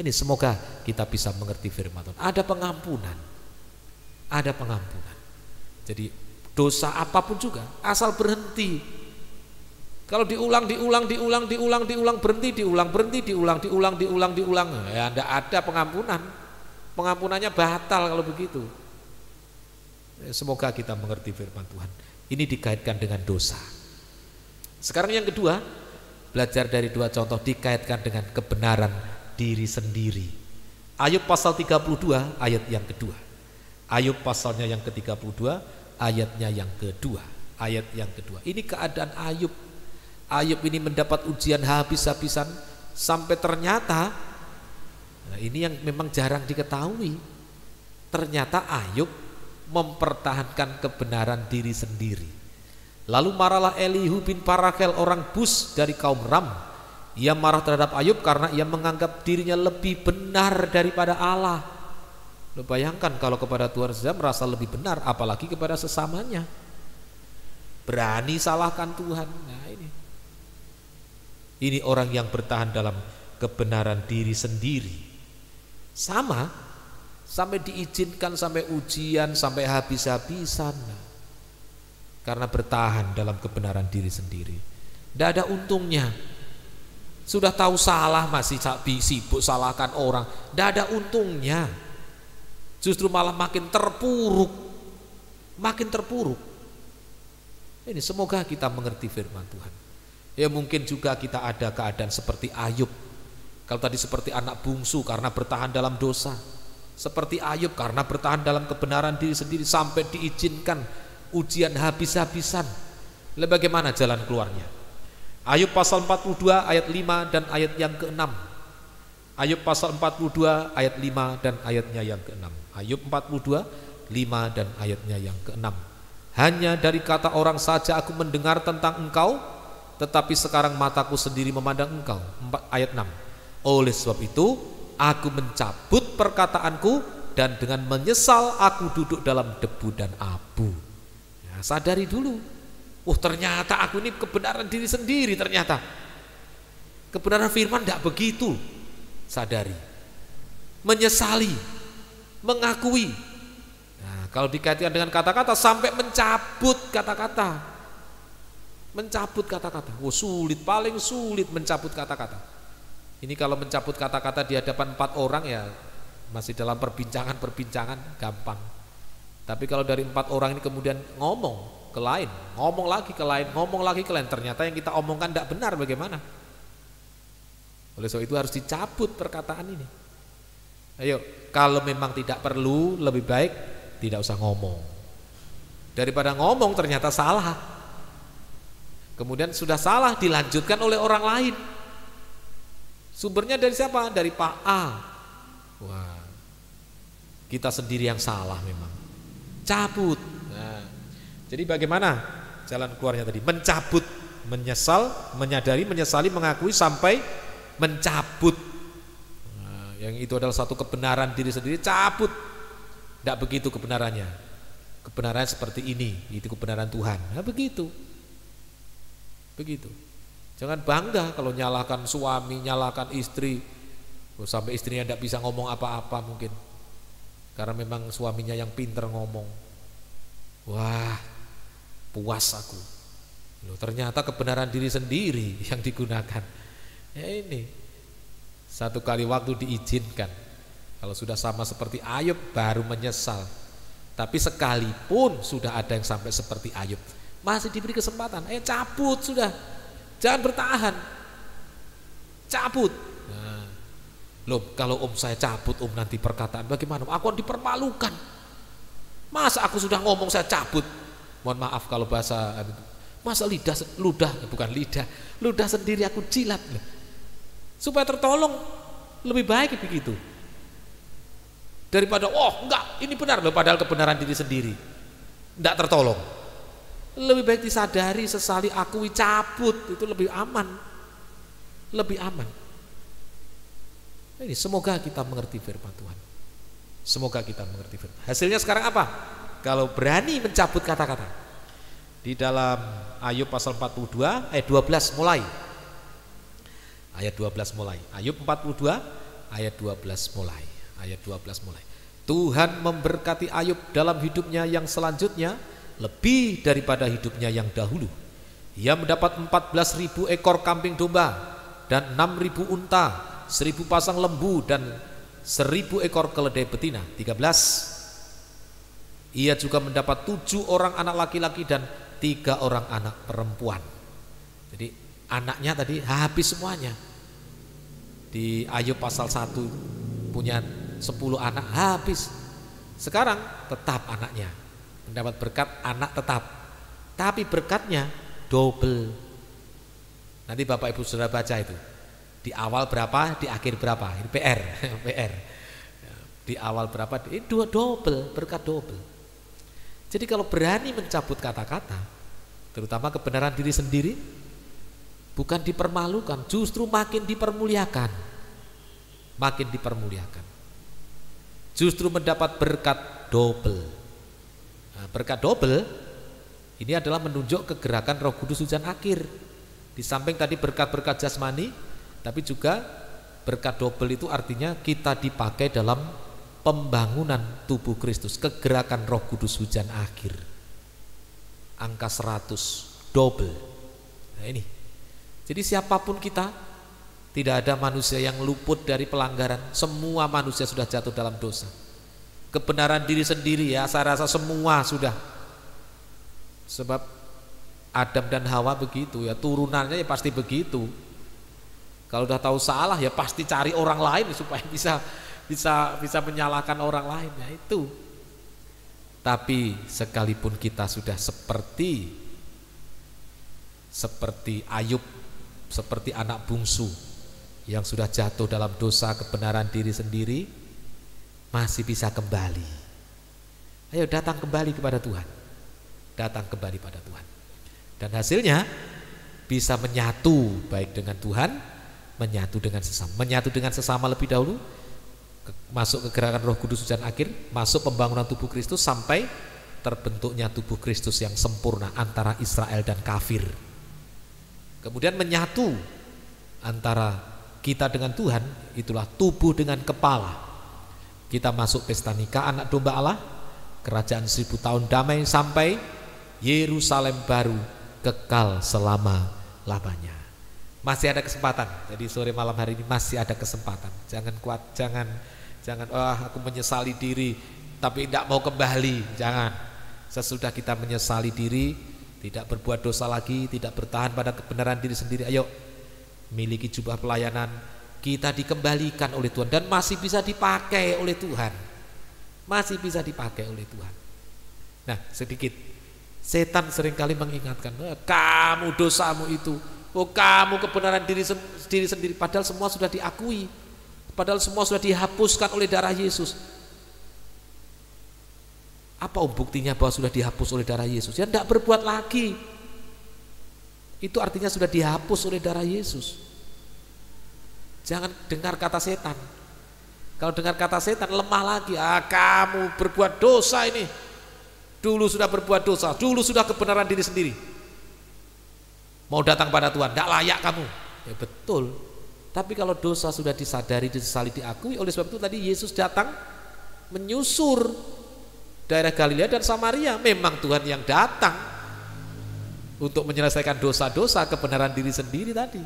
Ini semoga kita bisa mengerti firman Tuhan. Ada pengampunan. Jadi dosa apapun juga, asal berhenti. Kalau diulang, berhenti, diulang, ya tidak ada pengampunan. Pengampunannya batal kalau begitu. Semoga kita mengerti firman Tuhan. Ini dikaitkan dengan dosa. Sekarang yang kedua, belajar dari dua contoh, dikaitkan dengan kebenaran diri sendiri. Ayub pasal 32 ayat yang kedua. Ayub pasalnya yang ke-32 ayatnya yang kedua. Ini keadaan Ayub. Ayub ini mendapat ujian habis-habisan sampai ternyata, nah ini yang memang jarang diketahui, ternyata Ayub mempertahankan kebenaran diri sendiri. Lalu marahlah Elihu bin Parakel, orang Bus dari kaum Ram. Ia marah terhadap Ayub karena ia menganggap dirinya lebih benar daripada Allah. Lo bayangkan kalau kepada Tuhan saja merasa lebih benar, apalagi kepada sesamanya. Berani salahkan Tuhan. Nah, ini orang yang bertahan dalam kebenaran diri sendiri. Sama, sampai diizinkan, sampai ujian, sampai habis-habisan. Karena bertahan dalam kebenaran diri sendiri. Tidak ada untungnya. Sudah tahu salah masih sibuk salahkan orang. Tidak ada untungnya. Justru malah makin terpuruk. Ini semoga kita mengerti firman Tuhan. Ya mungkin juga kita ada keadaan seperti Ayub. Kalau tadi seperti anak bungsu karena bertahan dalam dosa, seperti Ayub karena bertahan dalam kebenaran diri sendiri sampai diizinkan ujian habis-habisan. Lalu bagaimana jalan keluarnya? Ayub pasal 42 ayat 5 dan ayat yang ke-6. Ayub pasal 42 ayat 5 dan ayatnya yang ke-6. Ayub 42 5 dan ayatnya yang ke-6. Hanya dari kata orang saja aku mendengar tentang engkau, tetapi sekarang mataku sendiri memandang engkau. Ayat 6. Oleh sebab itu aku mencabut perkataanku, dan dengan menyesal aku duduk dalam debu dan abu. Ya, sadari dulu. Ternyata aku ini kebenaran diri sendiri ternyata. Kebenaran firman tidak begitu. Sadari. Menyesali. Mengakui. Nah, kalau dikaitkan dengan kata-kata sampai mencabut kata-kata. Mencabut kata-kata. Sulit, paling sulit mencabut kata-kata. Ini kalau mencabut kata-kata di hadapan 4 orang ya masih dalam perbincangan gampang. Tapi kalau dari 4 orang ini kemudian ngomong ke lain, ngomong lagi ke lain, ngomong lagi ke lain, ternyata yang kita omongkan tidak benar, bagaimana? Oleh sebab itu harus dicabut perkataan ini. Ayo, kalau memang tidak perlu, lebih baik tidak usah ngomong. Daripada ngomong ternyata salah, kemudian sudah salah dilanjutkan oleh orang lain. Sumbernya dari siapa? Dari Pak A. Wah, kita sendiri yang salah memang. Cabut. Nah, jadi bagaimana jalan keluarnya tadi? Mencabut, menyesal, menyadari, menyesali, mengakui sampai mencabut. Nah, yang itu adalah satu kebenaran diri sendiri, cabut. Tidak begitu kebenarannya. Kebenaran seperti ini, itu kebenaran Tuhan. Nah, begitu. Begitu. Jangan bangga kalau nyalakan suami, nyalakan istri. Sampai istrinya tidak bisa ngomong apa-apa mungkin. Karena memang suaminya yang pinter ngomong. Wah, puas aku. Loh, ternyata kebenaran diri sendiri yang digunakan. Ya ini, satu kali waktu diizinkan. Kalau sudah sama seperti Ayub baru menyesal. Tapi sekalipun sudah ada yang sampai seperti Ayub, masih diberi kesempatan. Cabut sudah, jangan bertahan. Cabut. Nah, loh, kalau saya cabut nanti perkataan bagaimana? Aku dipermalukan. Masa aku sudah ngomong saya cabut? Mohon maaf kalau bahasa, masa ludah sendiri aku jilat. Supaya tertolong, lebih baik begitu. Daripada enggak, ini benar loh, padahal kebenaran diri sendiri enggak tertolong. Lebih baik disadari, sesali, akui, cabut, itu lebih aman. Lebih aman. Ini semoga kita mengerti firman Tuhan. Semoga kita mengerti firman. Hasilnya sekarang apa? Kalau berani mencabut kata-kata. Di dalam Ayub pasal 42 ayat 12 mulai. Ayat 12 mulai. Ayub 42 ayat 12 mulai. Ayat 12 mulai. Tuhan memberkati Ayub dalam hidupnya yang selanjutnya lebih daripada hidupnya yang dahulu. Ia mendapat 14.000 ekor kambing domba dan 6.000 unta, 1.000 pasang lembu dan 1.000 ekor keledai betina. 13. Ia juga mendapat 7 orang anak laki-laki dan 3 orang anak perempuan. Jadi anaknya tadi habis semuanya. Di Ayub pasal 1 punya 10 anak habis. Sekarang tetap anaknya mendapat berkat, anak tetap, tapi berkatnya double. Nanti Bapak Ibu Saudara baca itu. Di awal berapa, di akhir berapa. Ini PR. PR. Di awal berapa, ini double, berkat double. Jadi kalau berani mencabut kata-kata, terutama kebenaran diri sendiri, bukan dipermalukan, justru makin dipermuliakan. Makin dipermuliakan. Justru mendapat berkat double. Nah, berkat double ini adalah menunjuk kegerakan Roh Kudus hujan akhir. Di samping tadi berkat-berkat jasmani, tapi juga berkat double itu artinya kita dipakai dalam pembangunan tubuh Kristus, kegerakan Roh Kudus hujan akhir. Angka 100 double. Nah ini. Jadi siapapun kita, tidak ada manusia yang luput dari pelanggaran. Semua manusia sudah jatuh dalam dosa. Kebenaran diri sendiri ya, saya rasa semua sudah. Sebab Adam dan Hawa begitu ya, turunannya ya pasti begitu. Kalau udah tahu salah ya pasti cari orang lain supaya bisa menyalahkan orang lain ya itu. Tapi sekalipun kita sudah seperti Ayub seperti anak bungsu yang sudah jatuh dalam dosa kebenaran diri sendiri masih bisa kembali. Ayo datang kembali kepada Tuhan. Datang kembali pada Tuhan. Dan hasilnya bisa menyatu baik dengan Tuhan, menyatu dengan sesama. Menyatu dengan sesama lebih dahulu, masuk ke gerakan Roh Kudus hujan akhir, masuk pembangunan tubuh Kristus sampai terbentuknya tubuh Kristus yang sempurna antara Israel dan kafir. Kemudian menyatu antara kita dengan Tuhan, itulah tubuh dengan kepala. Kita masuk pesta nikah anak domba Allah, kerajaan 1000 tahun damai sampai Yerusalem baru kekal selama-lamanya. Masih ada kesempatan. Jadi sore malam hari ini masih ada kesempatan. Jangan kuat, jangan aku menyesali diri tapi tidak mau kembali. Jangan. Sesudah kita menyesali diri, tidak berbuat dosa lagi, tidak bertahan pada kebenaran diri sendiri, ayo miliki jubah pelayanan. Kita dikembalikan oleh Tuhan dan masih bisa dipakai oleh Tuhan. Masih bisa dipakai oleh Tuhan. Nah, sedikit setan seringkali mengingatkan, kamu dosamu itu, kamu kebenaran diri sendiri, padahal semua sudah diakui, padahal semua sudah dihapuskan oleh darah Yesus. Apa buktinya bahwa sudah dihapus oleh darah Yesus? Ya tidak berbuat lagi. Itu artinya sudah dihapus oleh darah Yesus. Jangan dengar kata setan. Kalau dengar kata setan lemah lagi. Kamu berbuat dosa ini. Dulu sudah berbuat dosa, dulu sudah kebenaran diri sendiri. Mau datang pada Tuhan, tidak layak kamu. Ya betul. Tapi kalau dosa sudah disadari, disesali, diakui, oleh sebab itu tadi Yesus datang menyusur daerah Galilea dan Samaria. Memang Tuhan yang datang untuk menyelesaikan dosa-dosa kebenaran diri sendiri tadi.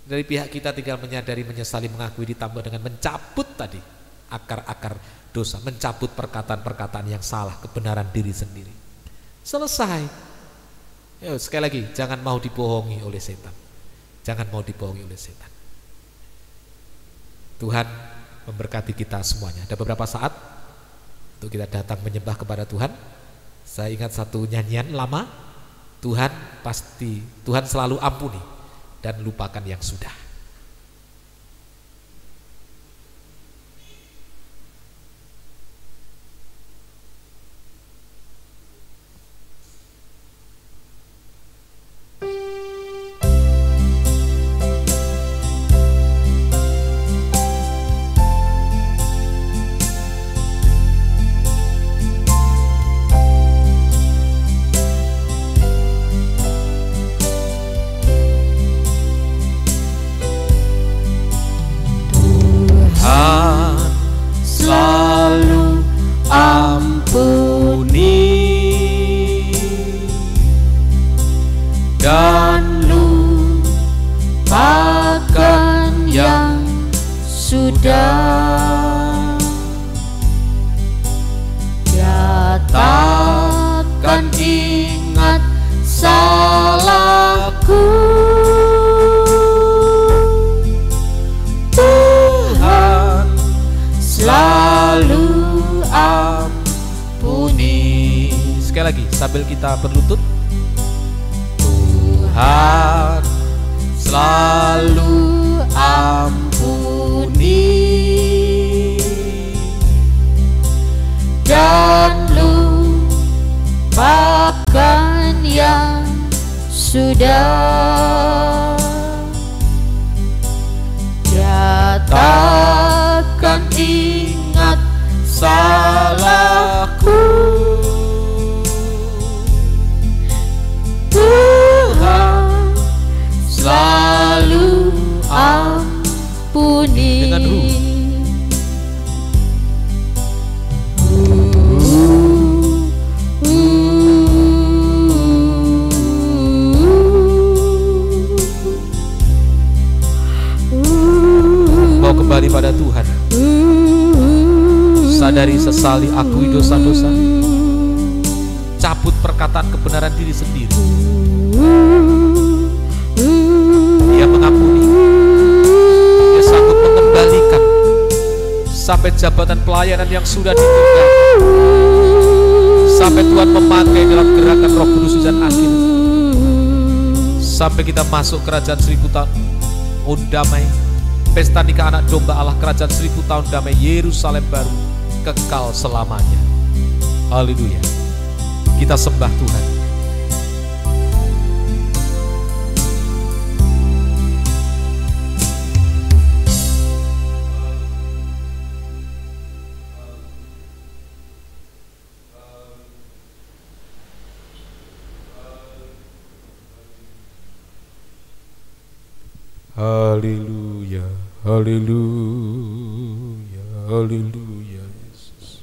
Dari pihak kita tinggal menyadari, menyesali, mengakui, ditambah dengan mencabut tadi akar-akar dosa, mencabut perkataan-perkataan yang salah, kebenaran diri sendiri. Selesai. Ya, sekali lagi, jangan mau dibohongi oleh setan. Jangan mau dibohongi oleh setan. Tuhan memberkati kita semuanya. Ada beberapa saat untuk kita datang menyembah kepada Tuhan. Saya ingat satu nyanyian lama, Tuhan selalu ampuni dan lupakan yang sudah. Sambil kita berlutut, Tuhan selalu ampuni dan lupakan yang sudah. Dia takkan ingat salahku. Tuhan selalu ampuni. Dengan mau kembali pada Tuhan, sadari, sesali, akui dosa-dosa, cabut perkataan kebenaran diri sendiri. Dia mengampuni, Dia sanggup mengembalikan sampai jabatan pelayanan yang sudah ditunda, sampai Tuhan memakai dalam gerakan Roh Kudus dan akhir. sampai kita masuk kerajaan 1000 tahun damai, pesta nikah anak domba Allah, kerajaan 1000 tahun damai, Yerusalem baru, kekal selamanya. Haleluya. Kita sembah Tuhan. Haleluya, haleluya, haleluya Yesus.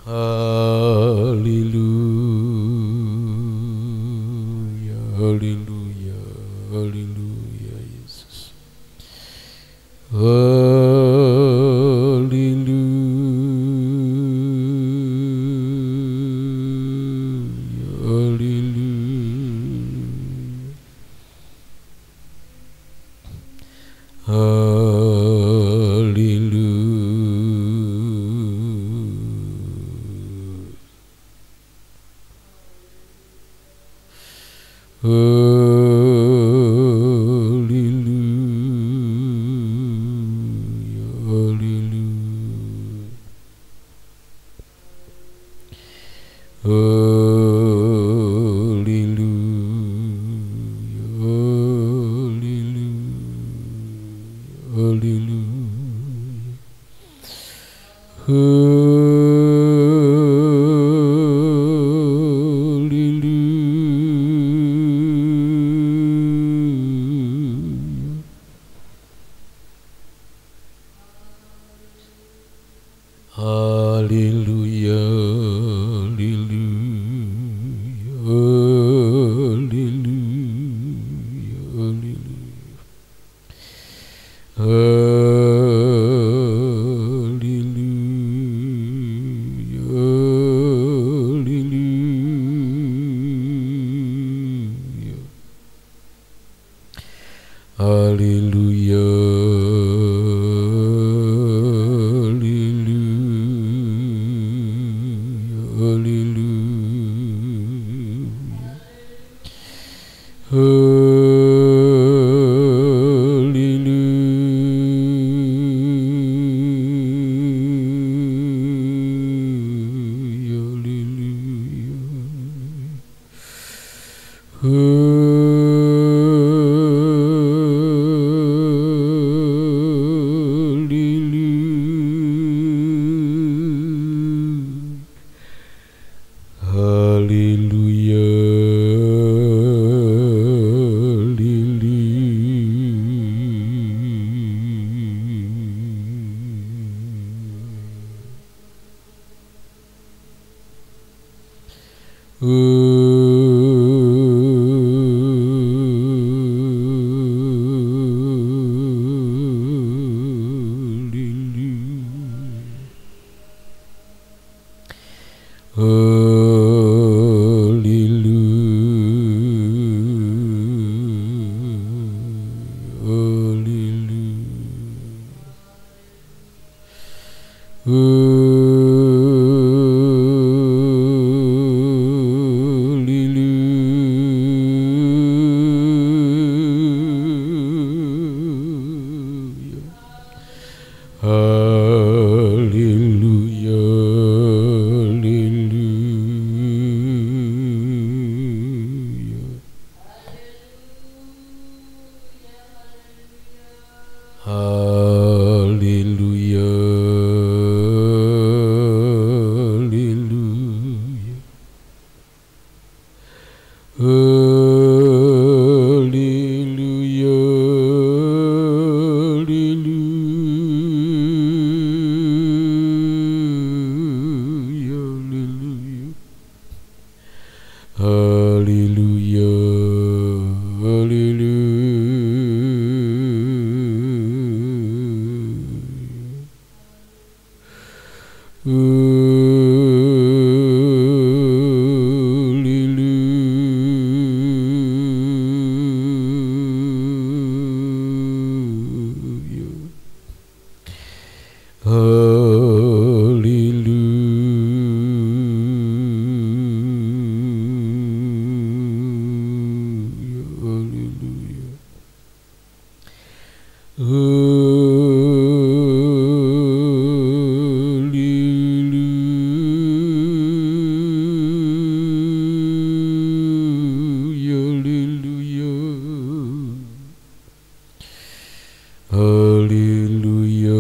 Haleluya, haleluya, haleluya Yesus. Haleluya,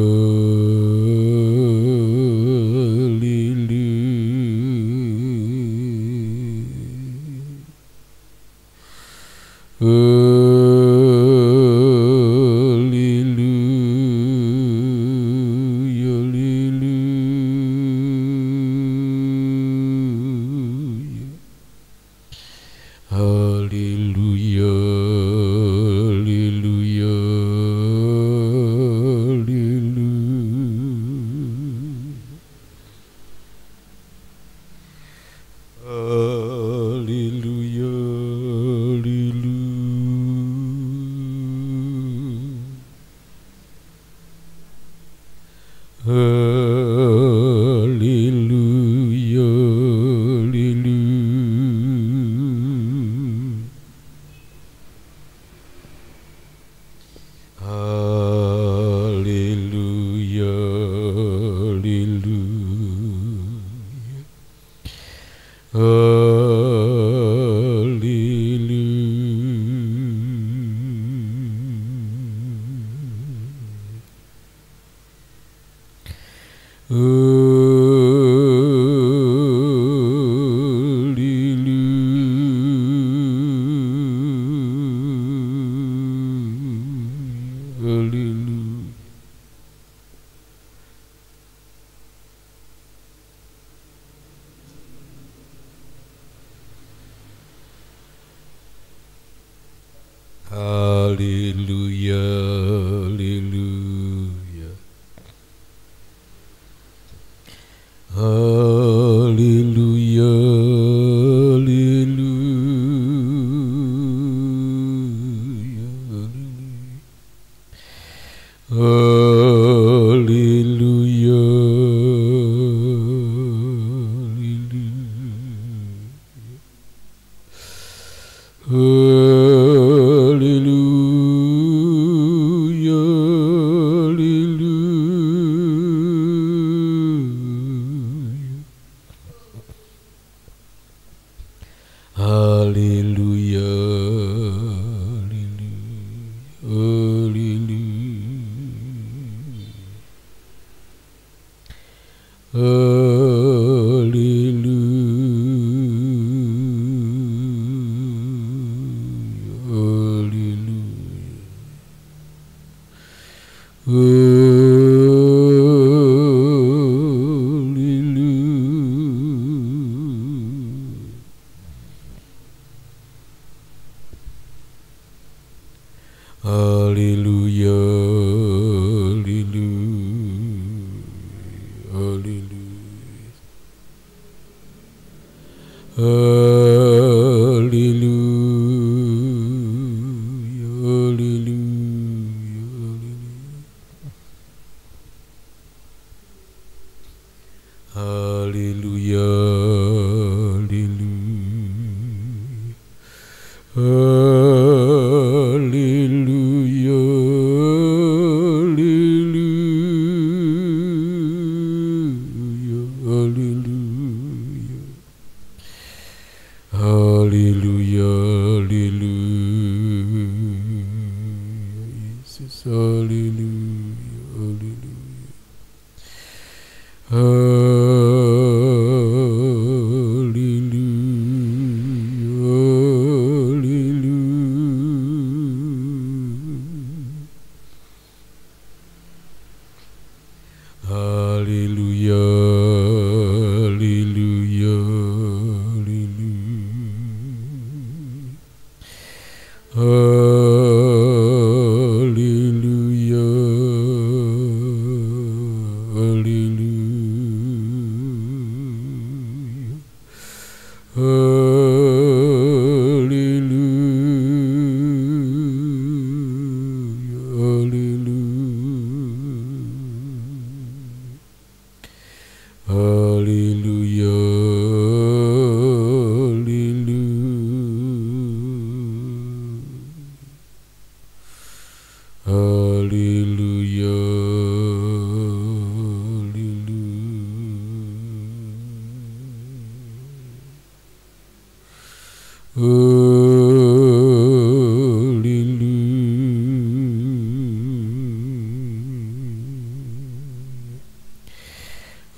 haleluya, haleluya, haleluya, haleluya, haleluya, haleluya, haleluya.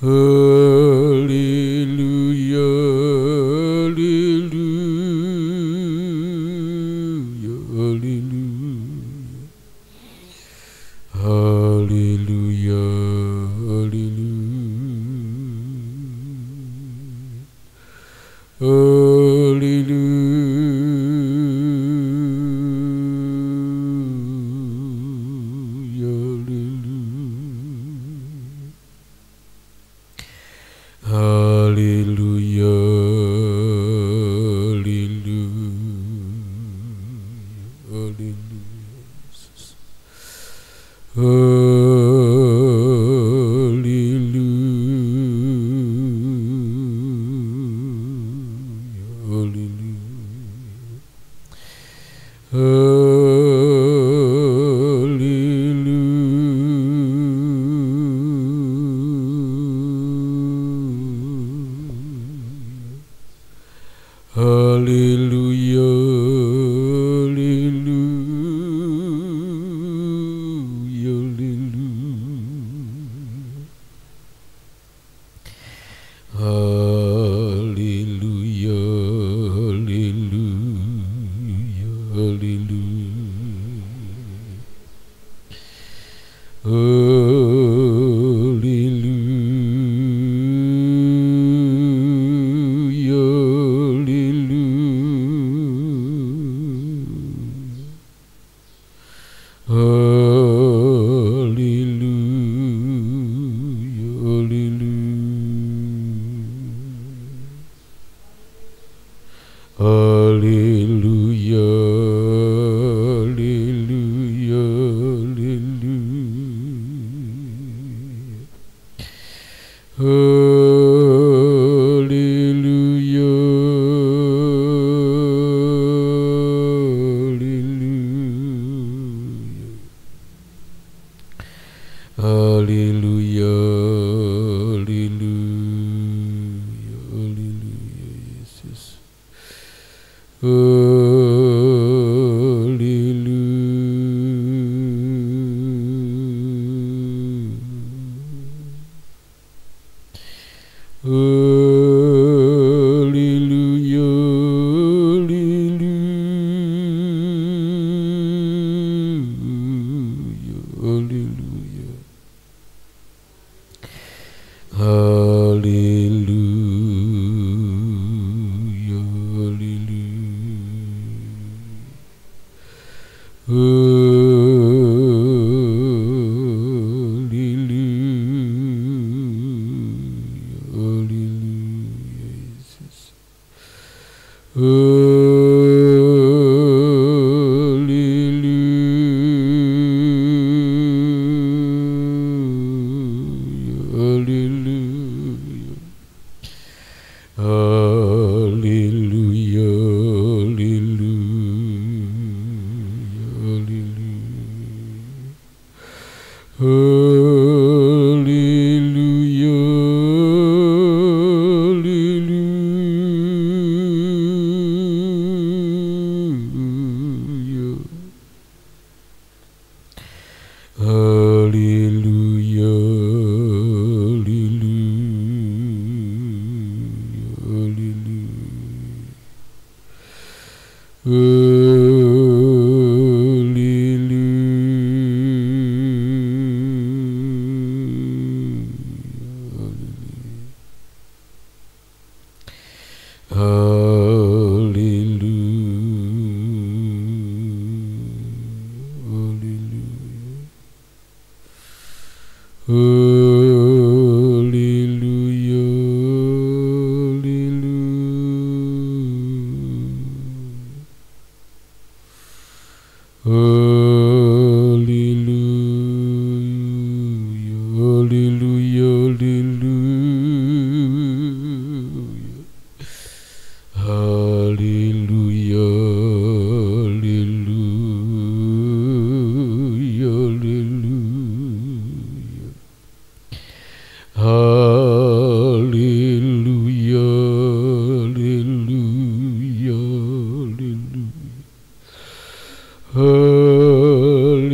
Haleluya, haleluya, haleluya, haleluya, haleluya, haleluya, haleluya, Yesus. Haleluya,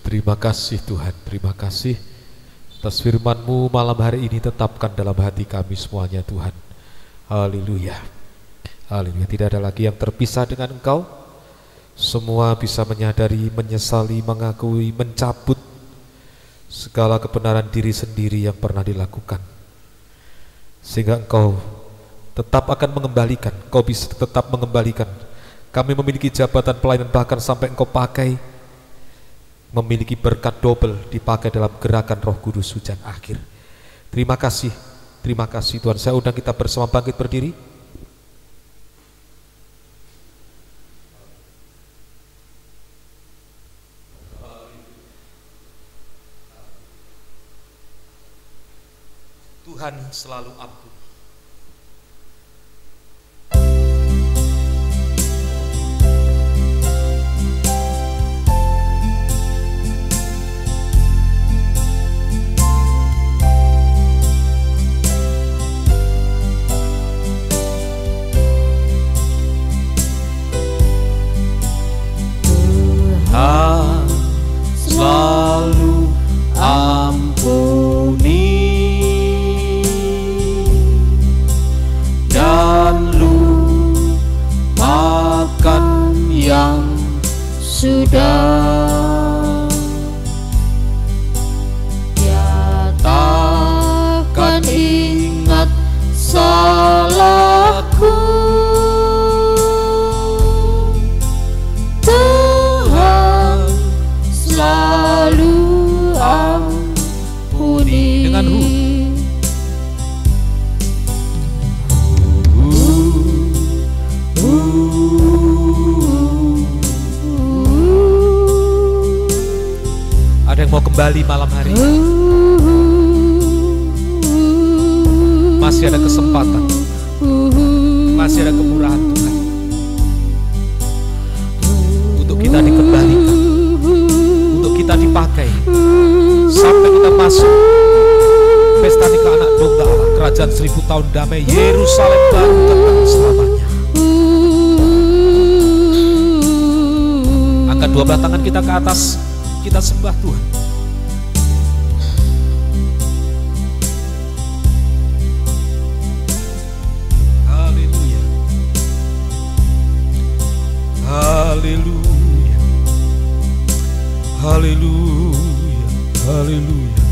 Terima kasih Tuhan, terima kasih atas firman-Mu malam hari ini, tetapkan dalam hati kami semuanya Tuhan. Haleluya, haleluya. Tidak ada lagi yang terpisah dengan Engkau. Semua bisa menyadari, menyesali, mengakui, mencabut segala kebenaran diri sendiri yang pernah dilakukan, sehingga Engkau tetap akan mengembalikan. Engkau bisa tetap mengembalikan. Kami memiliki jabatan pelayanan, bahkan sampai Engkau pakai, memiliki berkat double dipakai dalam gerakan Roh Kudus hujan akhir. Terima kasih Tuhan. Saya undang kita bersama bangkit berdiri. Tuhan selalu ampun. Selalu ampuni dan lupakan yang sudah. Dia takkan ingat salahku. Selalu ampuni dengan Ada yang mau kembali malam hari ini? Masih ada kesempatan, masih ada kemurahan Tuhan untuk kita dikembalikan, kita dipakai sampai kita masuk pesta nikah anak domba Allah, kerajaan 1000 tahun damai, Yerusalem baru kekal selamanya. Angkat dua belah tangan kita ke atas, kita sembah Tuhan. Haleluya, haleluya. Haleluya, haleluya,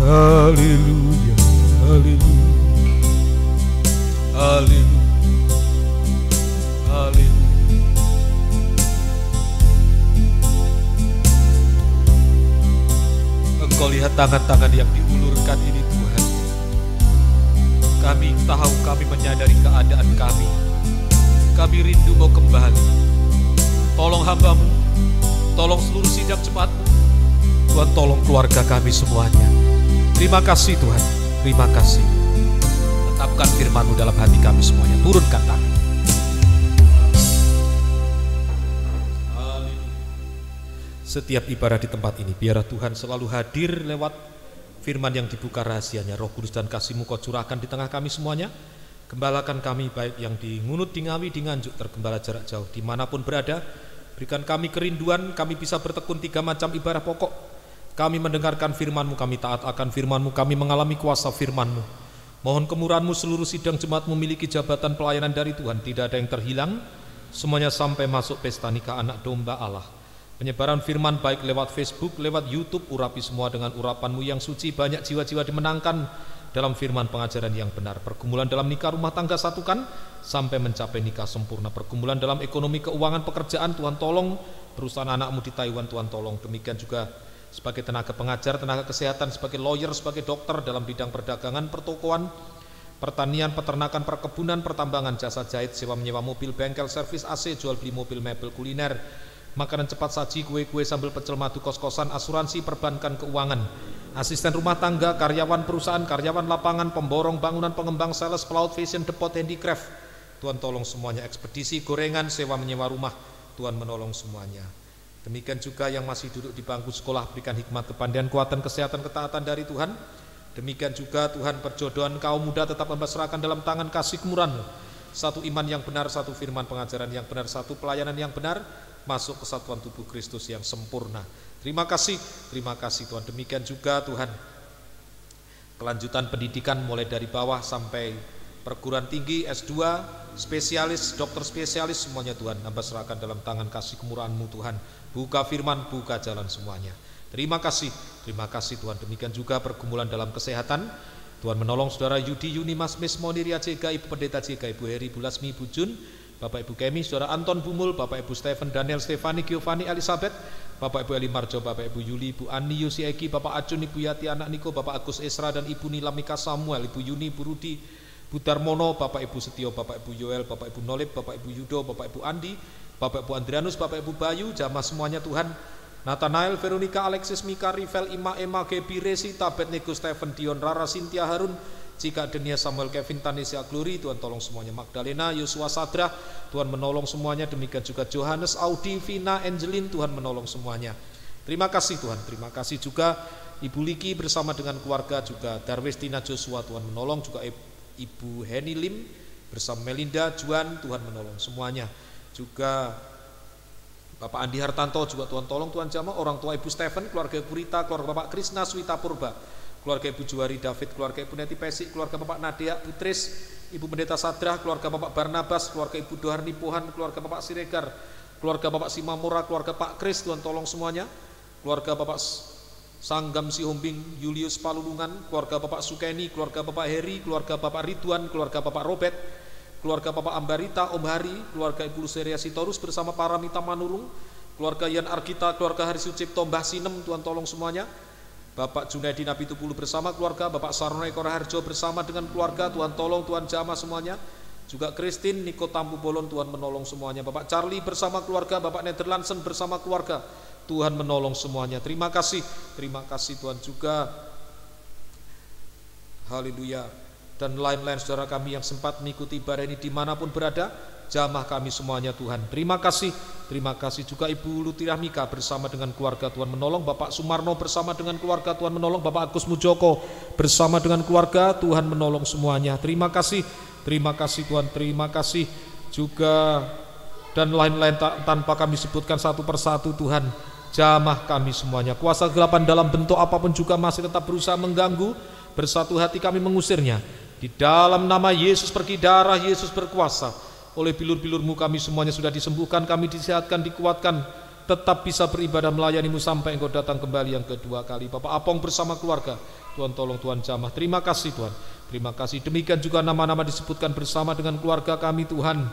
haleluya, haleluya. Haleluya. Haleluya. Engkau lihat tangan-tangan yang diulurkan ini Tuhan. Kami tahu, kami menyadari keadaan kami. Kami rindu mau kembali. Tolong hamba-Mu, tolong seluruh sidang jemaat-Mu. Tuhan, tolong keluarga kami semuanya. Terima kasih Tuhan, terima kasih. Tetapkan firman-Mu dalam hati kami semuanya. Turunkan tangan. Setiap ibadah di tempat ini, biarlah Tuhan selalu hadir lewat firman yang dibuka rahasianya. Roh Kudus dan kasih-Mu Kau curahkan di tengah kami semuanya. Gembalakan kami baik yang di Ngunut, di Ngawi, di Nganjuk, tergembala jarak jauh, dimanapun berada. Berikan kami kerinduan, kami bisa bertekun 3 macam ibadah pokok. Kami mendengarkan firman-Mu, kami taat akan firman-Mu, kami mengalami kuasa firman-Mu. Mohon kemurahan-Mu, seluruh sidang jemaat memiliki jabatan pelayanan dari Tuhan. Tidak ada yang terhilang, semuanya sampai masuk pesta nikah anak domba Allah. Penyebaran firman baik lewat Facebook, lewat YouTube, urapi semua dengan urapan-Mu yang suci. Banyak jiwa-jiwa dimenangkan dalam firman pengajaran yang benar. Pergumulan dalam nikah rumah tangga satukan sampai mencapai nikah sempurna. Pergumulan dalam ekonomi, keuangan, pekerjaan, Tuhan tolong. Perusahaan anak-Mu di Taiwan, Tuhan tolong. Demikian juga sebagai tenaga pengajar, tenaga kesehatan, sebagai lawyer, sebagai dokter dalam bidang perdagangan, pertokoan, pertanian, peternakan, perkebunan, pertambangan, jasa jahit, sewa menyewa mobil, bengkel, servis AC, jual beli mobil, mebel, kuliner, makanan cepat saji, kue-kue, sambal pecel, madu, kos-kosan, asuransi, perbankan, keuangan, asisten rumah tangga, karyawan perusahaan, karyawan lapangan, pemborong bangunan, pengembang, sales, pelaut, fashion, depot, handicraft. Tuhan tolong semuanya. Ekspedisi, gorengan, sewa menyewa rumah, Tuhan menolong semuanya. Demikian juga yang masih duduk di bangku sekolah, berikan hikmat, kepandaian, kekuatan, kesehatan, ketaatan dari Tuhan. Demikian juga Tuhan, perjodohan kaum muda tetap Hamba serahkan dalam tangan kasih kemurahan-Mu. Satu iman yang benar, satu firman pengajaran yang benar, satu pelayanan yang benar, masuk kesatuan tubuh Kristus yang sempurna. Terima kasih Tuhan. Demikian juga Tuhan, kelanjutan pendidikan mulai dari bawah sampai perguruan tinggi, S2, spesialis, dokter spesialis, semuanya Tuhan Hamba serahkan dalam tangan kasih kemurahan-Mu Tuhan. Buka firman, buka jalan semuanya. Terima kasih Tuhan. Demikian juga pergumulan dalam kesehatan, Tuhan menolong saudara Yudi, Yuni, Mas Mis, Moniria, Jega, Ibu Pendeta Jega, Ibu Heri, Bu Lasmi, Bu Jun, Bapak Ibu Kemi, saudara Anton Bumul, Bapak Ibu Stephen, Daniel, Stefani, Giovanni, Elizabeth, Bapak Ibu Eli Marjo, Bapak Ibu Yuli, Ibu Ani, Yusi Eki, Bapak Acun, Ibu Yati, Anak Niko, Bapak Agus Esra dan Ibu Nilamika Samuel, Ibu Yuni, Bu Rudi, Bu Darmono, Bapak Ibu Setio, Bapak Ibu Yoel, Bapak Ibu Nolip, Bapak Ibu Yudo, Bapak Ibu Andi, Bapak Ibu Andrianus, Bapak Ibu Bayu, jamaah semuanya Tuhan. Nathanael, Veronica, Alexis, Mika, Rivel, Ima, Emma, Gebi, Resi, Tabet, Nego, Stephen, Dion, Rara, Cynthia, Harun, Cika, Denia, Samuel, Kevin, Tanesia, Glory, Tuhan tolong semuanya. Magdalena, Yosua, Sadra, Tuhan menolong semuanya. Demikian juga Johannes, Audi, Vina, Angelin, Tuhan menolong semuanya. Terima kasih Tuhan. Terima kasih juga Ibu Liki bersama dengan keluarga, juga Darwis, Tina, Joshua, Tuhan menolong. Juga Ibu Heni Lim bersama Melinda, Juan, Tuhan menolong semuanya. Juga Bapak Andi Hartanto juga Tuhan tolong. Tuhan jamah orang tua Ibu Stephen, keluarga Ibu Rita, keluarga Bapak Krisna Swita Purba, keluarga Ibu Juwari David, keluarga Ibu Neti Pesik, keluarga Bapak Nadia Putris, Ibu Pendeta Sadrah, keluarga Bapak Barnabas, keluarga Ibu Doharni Pohan, keluarga Bapak Siregar, keluarga Bapak Simamora, keluarga Pak Kris, Tuhan tolong semuanya. Keluarga Bapak Sanggam Sihombing, Julius Palulungan, keluarga Bapak Sukeni, keluarga Bapak Heri, keluarga Bapak Ridwan, keluarga Bapak Robert, keluarga Bapak Ambarita, Om Hari, keluarga Ibu Luseria Sitorus bersama Paramita Manurung, keluarga Yan Argita, keluarga Hari Sucipto, Mbah Sinem, Tuhan tolong semuanya. Bapak Junaidi Nabi Tupulu bersama keluarga, Bapak Sarno Eko Raharjo bersama dengan keluarga, Tuhan tolong, Tuhan jamah semuanya. Juga Christine, Niko Tampu Bolon, Tuhan menolong semuanya. Bapak Charlie bersama keluarga, Bapak Nederlandsen bersama keluarga, Tuhan menolong semuanya. Terima kasih Tuhan juga. Haleluya. Dan lain-lain saudara kami yang sempat mengikuti ibadah ini dimanapun berada, jamah kami semuanya Tuhan. Terima kasih juga Ibu Lutirah Mika bersama dengan keluarga, Tuhan menolong. Bapak Sumarno bersama dengan keluarga, Tuhan menolong. Bapak Agus Mujoko bersama dengan keluarga, Tuhan menolong semuanya. Terima kasih Tuhan. Terima kasih juga. Dan lain-lain tanpa kami sebutkan satu persatu Tuhan, jamah kami semuanya. Kuasa kegelapan dalam bentuk apapun juga masih tetap berusaha mengganggu, bersatu hati kami mengusirnya. Di dalam nama Yesus, pergi darah Yesus berkuasa. Oleh bilur-bilur-Mu kami semuanya sudah disembuhkan, kami disehatkan, dikuatkan. tetap bisa beribadah melayani-Mu sampai Engkau datang kembali yang kedua kali. Bapak Apong bersama keluarga, Tuhan tolong, Tuhan jamah. Terima kasih Tuhan, terima kasih. Demikian juga nama-nama disebutkan bersama dengan keluarga kami Tuhan.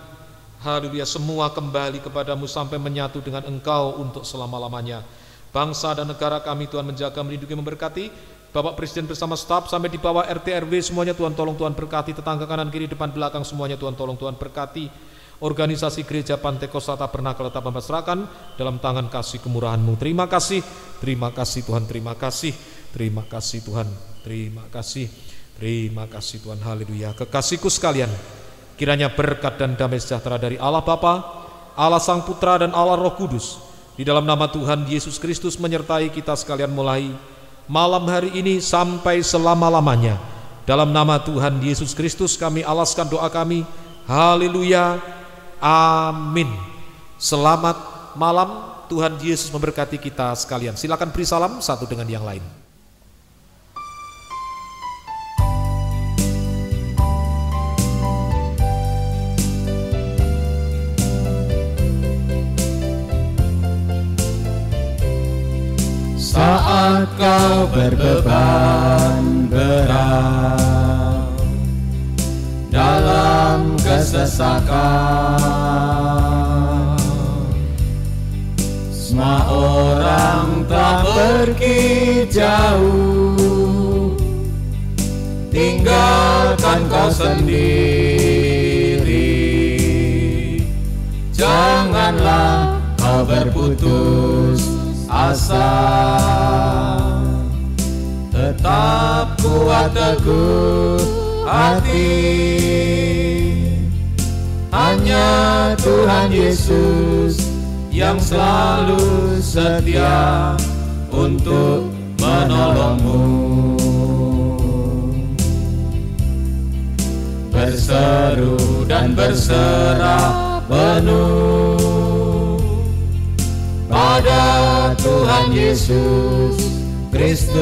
Haleluya, semua kembali kepadamu sampai menyatu dengan Engkau untuk selama-lamanya. Bangsa dan negara kami Tuhan menjaga, melindungi, memberkati. Bapak Presiden bersama staf sampai di bawah RT RW semuanya Tuhan tolong, Tuhan berkati. Tetangga kanan kiri depan belakang semuanya Tuhan tolong, Tuhan berkati. Organisasi Gereja Pantekosta Tabernakel tetap membasrahkan dalam tangan kasih kemurahan-Mu. Terima kasih Tuhan, terima kasih Tuhan, terima kasih Tuhan. Haleluya. Kekasihku sekalian, kiranya berkat dan damai sejahtera dari Allah Bapa, Allah Sang Putra dan Allah Roh Kudus di dalam nama Tuhan Yesus Kristus menyertai kita sekalian mulai malam hari ini sampai selama-lamanya. Dalam nama Tuhan Yesus Kristus kami alaskan doa kami. Haleluya, amin. Selamat malam, Tuhan Yesus memberkati kita sekalian. Silakan beri salam satu dengan yang lain. Saat kau berbeban berat dalam kesesakan, semua orang tak pergi jauh, tinggalkan kau sendiri. Janganlah kau berputus asa, tetap kuat teguh hati. Hanya Tuhan Yesus yang selalu setia untuk menolongmu. Berseru dan berserah penuh pada Tuhan Yesus Kristus.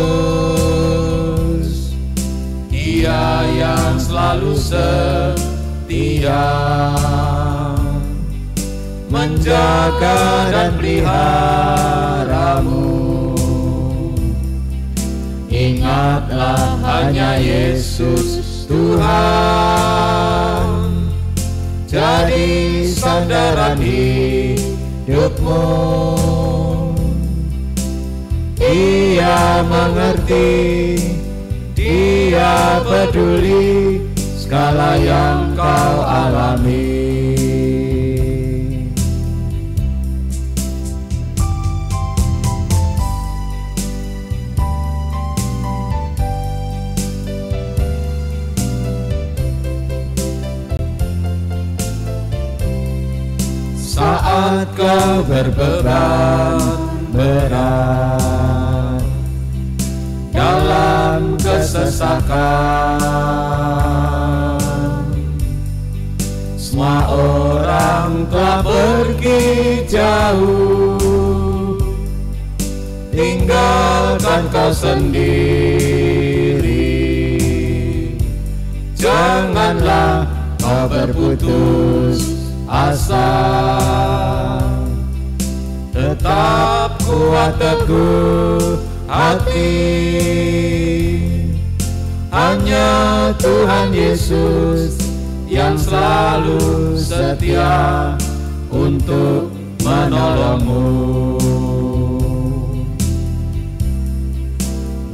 Dia yang selalu setia menjaga dan peliharamu. Ingatlah hanya Yesus Tuhan jadi sandaran hidupmu. Dia mengerti, Dia peduli segala yang kau alami. Saat kau berbeban berat dalam kesesakan, semua orang telah pergi jauh, tinggalkan kau sendiri. Janganlah kau berputus asa, tetap kuat teguh hati. Hanya Tuhan Yesus yang selalu setia untuk menolongmu.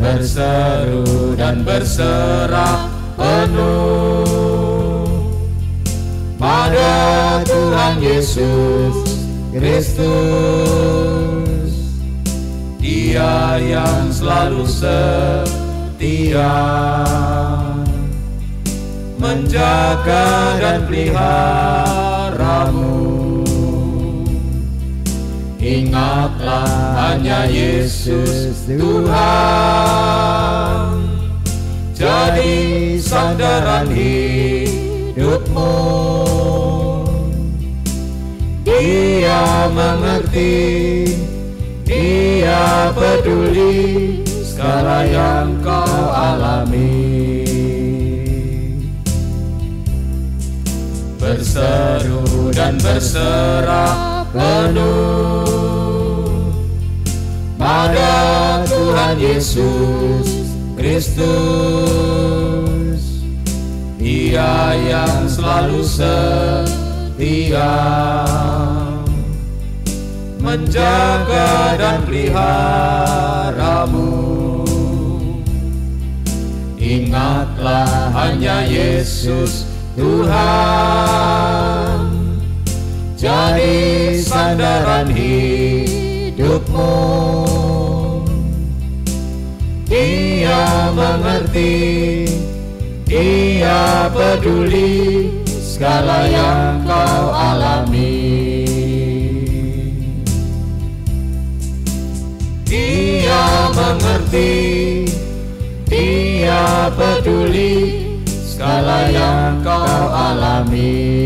Berseru dan berserah penuh pada Tuhan Yesus Kristus. Dia yang selalu setia menjaga dan peliharamu. Ingatlah hanya Yesus Tuhan jadi sandaran hidupmu. Dia mengerti, Dia peduli segala yang kau alami. Berseru dan berserah penuh pada Tuhan Yesus Kristus. Dia yang selalu setia, menjaga dan peliharamu. Ingatlah hanya Yesus Tuhan, jadi sandaran hidupmu. Dia mengerti, Dia peduli segala yang kau alami. Dia mengerti, Dia peduli segala yang kau alami.